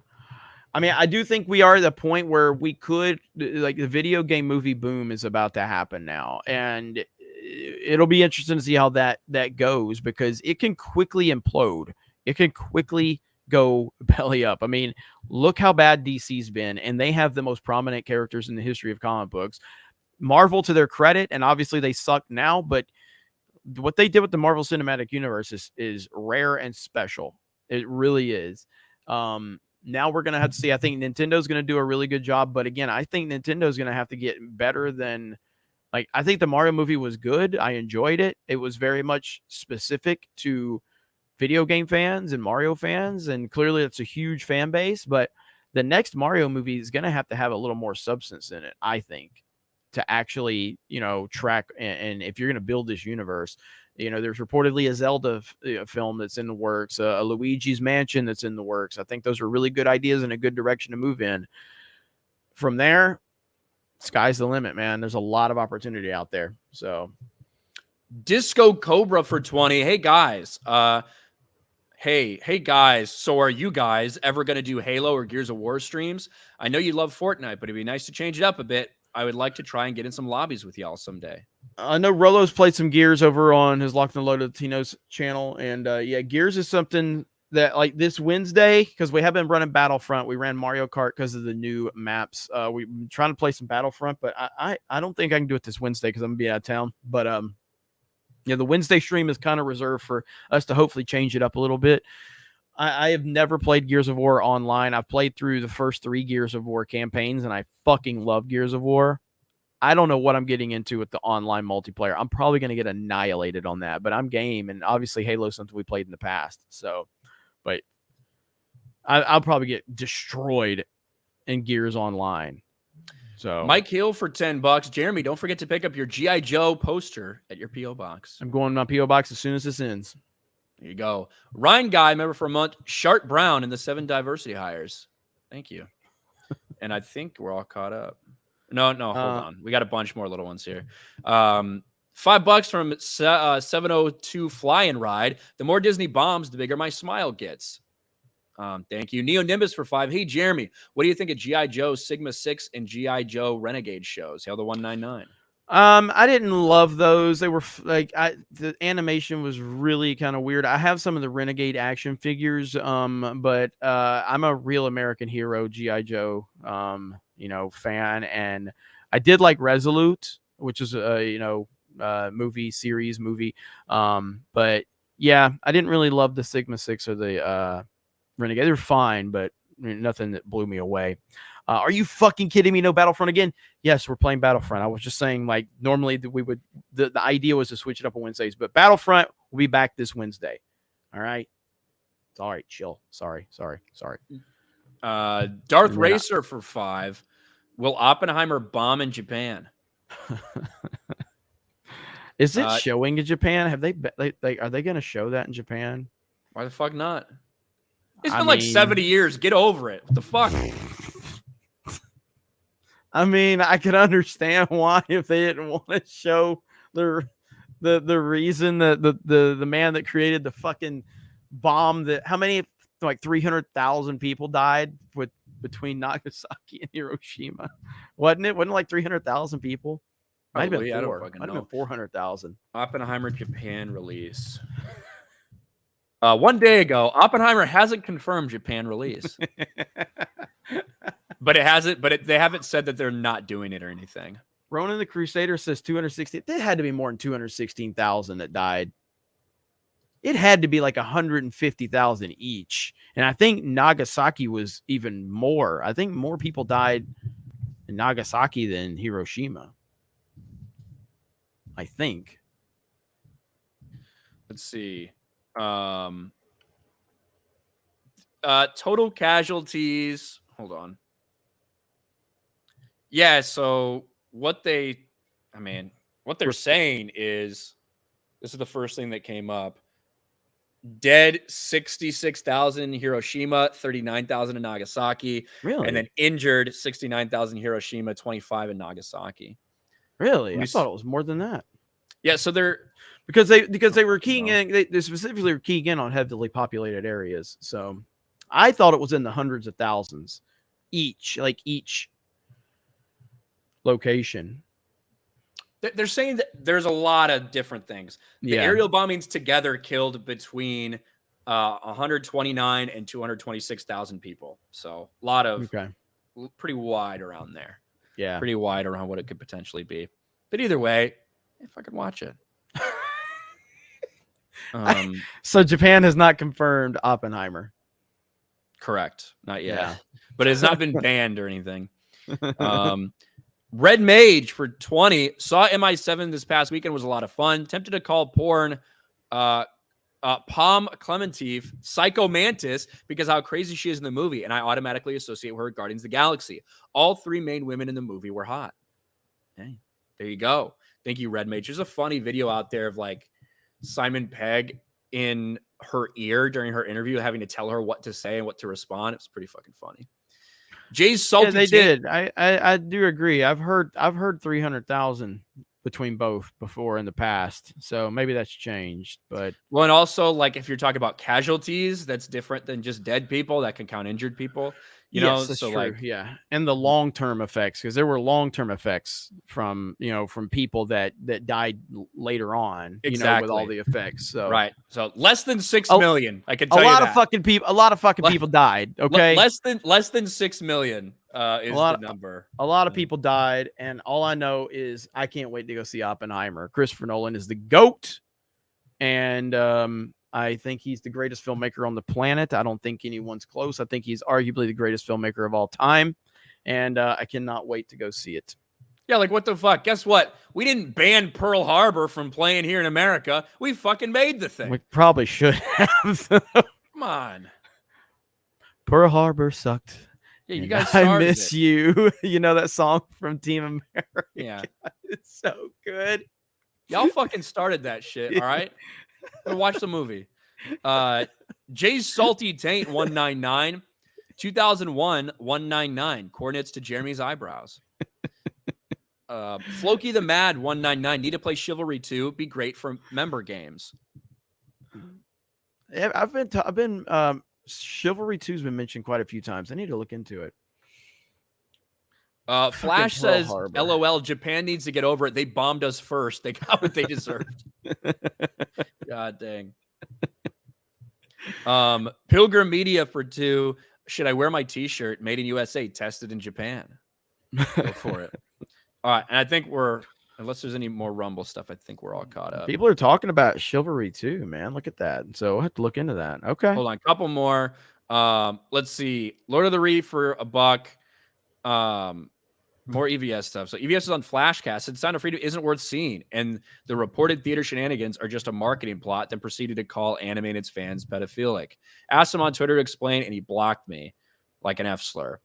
I mean, I do think we are at the point where we could, like, the video game movie boom is about to happen now, and it'll be interesting to see how that goes, because it can quickly implode. It can quickly go belly up. I mean, look how bad DC's been, and they have the most prominent characters in the history of comic books. Marvel, to their credit, and obviously they suck now, but what they did with the Marvel Cinematic Universe is rare and special. It really is. Now we're going to have to see. I think Nintendo's going to do a really good job. But again, I think Nintendo's going to have to get better than, like, I think the Mario movie was good. I enjoyed it. It was very much specific to video game fans and Mario fans. And clearly it's a huge fan base. But the next Mario movie is going to have a little more substance in it, I think, to actually, track. And if you're going to build this universe, there's reportedly a Zelda film that's in the works, a Luigi's Mansion that's in the works. I think those are really good ideas and a good direction to move in. From there, sky's the limit, man. There's a lot of opportunity out there. So, Disco Cobra for 20. Hey guys, Hey guys, so are you guys ever going to do Halo or Gears of War streams? I know you love Fortnite, but it'd be nice to change it up a bit. I would like to try and get in some lobbies with y'all someday. I know Rolo's played some Gears over on his Locked and Loaded Latinos channel. And yeah, Gears is something that, like, this Wednesday, because we have been running Battlefront. We ran Mario Kart because of the new maps. We've been trying to play some Battlefront, but I don't think I can do it this Wednesday because I'm going to be out of town. But yeah, the Wednesday stream is kind of reserved for us to hopefully change it up a little bit. I have never played Gears of War online. I've played through the first 3 Gears of War campaigns, and I fucking love Gears of War. I don't know what I'm getting into with the online multiplayer. I'm probably going to get annihilated on that, but I'm game. And obviously Halo is something we played in the past. So, but I'll probably get destroyed in Gears Online. So Mike Hill for $10. Jeremy, don't forget to pick up your G.I. Joe poster at your P.O. box. I'm going to my P.O. box as soon as this ends. There you go. Ryan Guy, member for a month. Shart Brown in the 7 diversity hires. Thank you. And I think we're all caught up. No, hold on. We got a bunch more little ones here. $5 from 702 Fly and Ride. The more Disney bombs, the bigger my smile gets. Thank you. Neo Nimbus for 5. Hey, Jeremy, what do you think of G.I. Joe Sigma 6 and G.I. Joe Renegade shows? Hail the 199. I didn't love those. They were the animation was really kind of weird. I have some of the Renegade action figures, but I'm a real American Hero G.I. Joe, fan, and I did like Resolute, which is a movie. But yeah, I didn't really love the Sigma 6 or the Renegade. They're fine, but nothing that blew me away. Are you fucking kidding me? No Battlefront again? Yes, we're playing Battlefront. I was just saying, like, normally the idea was to switch it up on Wednesdays, but Battlefront will be back this Wednesday. All right. It's all right. Chill. Sorry. Darth Racer for 5. Will Oppenheimer bomb in Japan? Is it showing in Japan? Have they are they going to show that in Japan? Why the fuck not? It's been like 70 years. Get over it. What the fuck? I mean, I can understand why if they didn't want to show the reason that the man that created the fucking bomb that how many like 300,000 people died between Nagasaki and Hiroshima, wasn't it? Wasn't it like 300,000 people? Might have been 400,000. Oppenheimer Japan release. 1 day ago, Oppenheimer hasn't confirmed Japan release. But they haven't said that they're not doing it or anything. Ronan the Crusader says 260. There had to be more than 216,000 that died. It had to be like 150,000 each. And I think Nagasaki was even more. I think more people died in Nagasaki than Hiroshima. I think. Let's see. Total casualties. Hold on. Yeah, so what they're saying is, this is the first thing that came up. Dead 66,000 in Hiroshima, 39,000 in Nagasaki. Really? And then injured 69,000 in Hiroshima, 25 in Nagasaki. Really? I thought it was more than that. Yeah, so they're because they were keying in, they specifically were keying in on heavily populated areas. So I thought it was in the hundreds of thousands each location. They're saying that there's a lot of different things. The aerial bombings together killed between 129 and 226,000 people. So a lot of pretty wide around there. Yeah, pretty wide around what it could potentially be. But either way, if I could watch it. So Japan has not confirmed Oppenheimer. Correct. Not yet. Yeah. But it's not been banned or anything. Red Mage for 20. Saw MI7 this past weekend. Was a lot of fun. Tempted to call porn Palm Clementif Psycho Mantis because how crazy she is in the movie. And I automatically associate her with Guardians of the Galaxy. All 3 main women in the movie were hot. Hey, there you go. Thank you, Red Mage. There's a funny video out there of like Simon Pegg in her ear during her interview, having to tell her what to say and what to respond. It's pretty fucking funny. Jay's salty. Yeah, they did. I do agree. I've heard 300,000 between both before in the past, so maybe that's changed. But well, and also like if you're talking about casualties, that's different than just dead people. That can count injured people. You know, that's so true. like and the long-term effects, because there were long-term effects from people that died later on. Exactly. With all the effects. So right. So less than 6 million. I can tell you a lot of fucking people died. Okay, less than 6 million is the number. A lot of people died, and all I know is I can't wait to go see Oppenheimer. Christopher Nolan is the GOAT, and I think he's the greatest filmmaker on the planet. I don't think anyone's close. I think he's arguably the greatest filmmaker of all time. And I cannot wait to go see it. Yeah, like what the fuck? Guess what? We didn't ban Pearl Harbor from playing here in America. We fucking made the thing. We probably should have. Come on. Pearl Harbor sucked. Yeah, you And guys I started miss it. you. You know that song from Team America? Yeah. It's so good. Y'all fucking started that shit, all right? I'm gonna watch the movie. Jay's Salty Taint 199. 2001 199. Coordinates to Jeremy's eyebrows. Floki the Mad 199. Need to play Chivalry 2. Be great for member games. Yeah, I've been Chivalry 2's been mentioned quite a few times. I need to look into it. Flash Pearl says, Harbor. LOL, Japan needs to get over it. They bombed us first. They got what they deserved. God dang. Pilgrim Media for 2. Should I wear my t-shirt? Made in USA, tested in Japan. Go for it. All right. And I think unless there's any more Rumble stuff, I think we're all caught up. People are talking about Chivalry 2, man. Look at that. So we'll have to look into that. Okay. Hold on. A couple more. Let's see. Lord of the Reef for $1. More EVS stuff. So EVS is on Flashcast. And Sound of Freedom isn't worth seeing. And the reported theater shenanigans are just a marketing plot, then proceeded to call anime and its fans pedophilic. Asked him on Twitter to explain, and he blocked me like an F slur.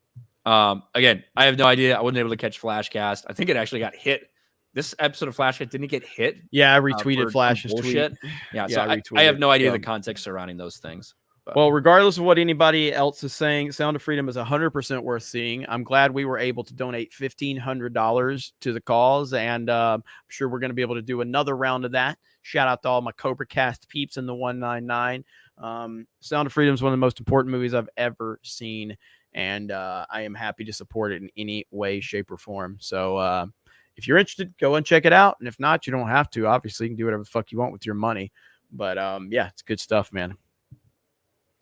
Again, I have no idea. I wasn't able to catch Flashcast. I think it actually got hit. This episode of Flashcast didn't get hit. Yeah, I retweeted Flash's tweet. Yeah, so I have no idea the context surrounding those things. But. Well, regardless of what anybody else is saying, Sound of Freedom is 100% worth seeing. I'm glad we were able to donate $1,500 to the cause, and I'm sure we're going to be able to do another round of that. Shout out to all my Cobra Cast peeps in the 199. Sound of Freedom is one of the most important movies I've ever seen, and I am happy to support it in any way, shape, or form. So if you're interested, go and check it out. And if not, you don't have to. Obviously, you can do whatever the fuck you want with your money. But yeah, it's good stuff, man.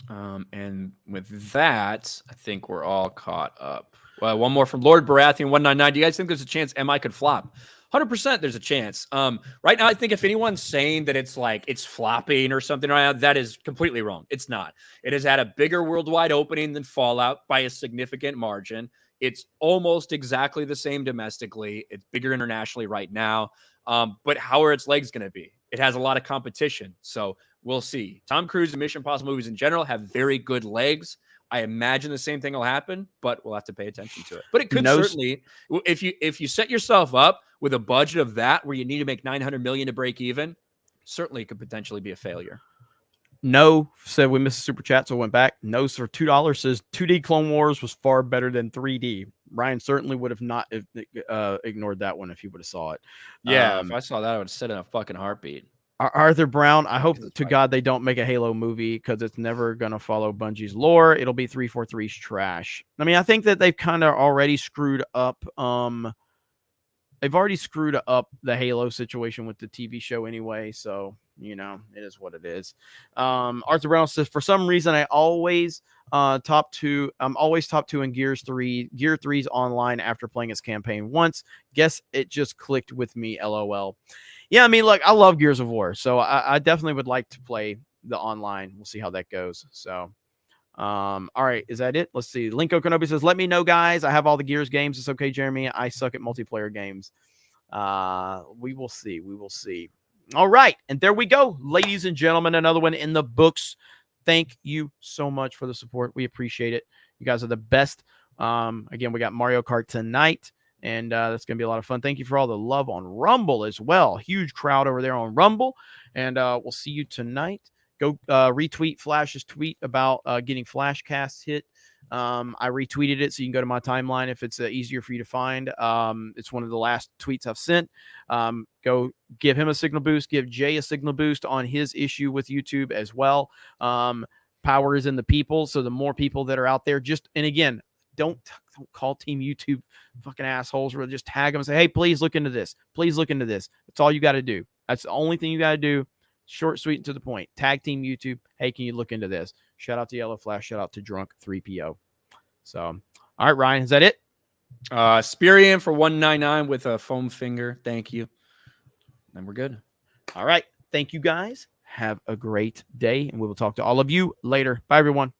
And with that, I think we're all caught up. Well, one more from Lord Baratheon 199. Do you guys think there's a chance MI could flop? 100% there's a chance. Right now, I think if anyone's saying that it's like it's flopping or something right now, that is completely wrong. It's not. It has had a bigger worldwide opening than Fallout by a significant margin. It's almost exactly the same domestically. It's bigger internationally right now. But how are its legs going to be? It has a lot of competition. So we'll see. Tom Cruise and Mission Impossible movies in general have very good legs. I imagine the same thing will happen, but we'll have to pay attention to it. But it could certainly, if you set yourself up with a budget of that where you need to make $900 million to break even, certainly it could potentially be a failure. No said we missed a super chat, so went back. No for $2 says 2D Clone Wars was far better than 3D. Ryan certainly would have not ignored that one if he would have saw it. Yeah, if I saw that, I would have said in a fucking heartbeat. Arthur Brown, I hope to God they don't make a Halo movie because it's never going to follow Bungie's lore. It'll be 343's trash. I mean, I think that they've kind of already screwed up. They've already screwed up the Halo situation with the TV show anyway. So, you know, it is what it is. Arthur Brown says, for some reason, I'm always top two in Gear 3's online after playing its campaign once. Guess it just clicked with me. LOL. Yeah, I mean, look, I love Gears of War, so I definitely would like to play the online. We'll see how that goes. So, all right, is that it? Let's see. Linko Kenobi says, let me know, guys. I have all the Gears games. It's okay, Jeremy. I suck at multiplayer games. We will see. We will see. All right, and there we go, ladies and gentlemen. Another one in the books. Thank you so much for the support. We appreciate it. You guys are the best. Again, we got Mario Kart tonight. And that's going to be a lot of fun. Thank you for all the love on Rumble as well. Huge crowd over there on Rumble. And we'll see you tonight. Go retweet Flash's tweet about getting Flashcast hit. I retweeted it, so you can go to my timeline if it's easier for you to find. It's one of the last tweets I've sent. Go give him a signal boost. Give Jay a signal boost on his issue with YouTube as well. Power is in the people. So the more people that are out there, and again, don't call Team YouTube fucking assholes, or just tag them and say, hey, please look into this. Please look into this. That's all you got to do. That's the only thing you got to do. Short, sweet, and to the point. Tag Team YouTube. Hey, can you look into this? Shout out to Yellow Flash. Shout out to Drunk 3PO. So, all right, Ryan, is that it? Spirian for 199 with a foam finger. Thank you. And we're good. All right. Thank you, guys. Have a great day, and we will talk to all of you later. Bye, everyone.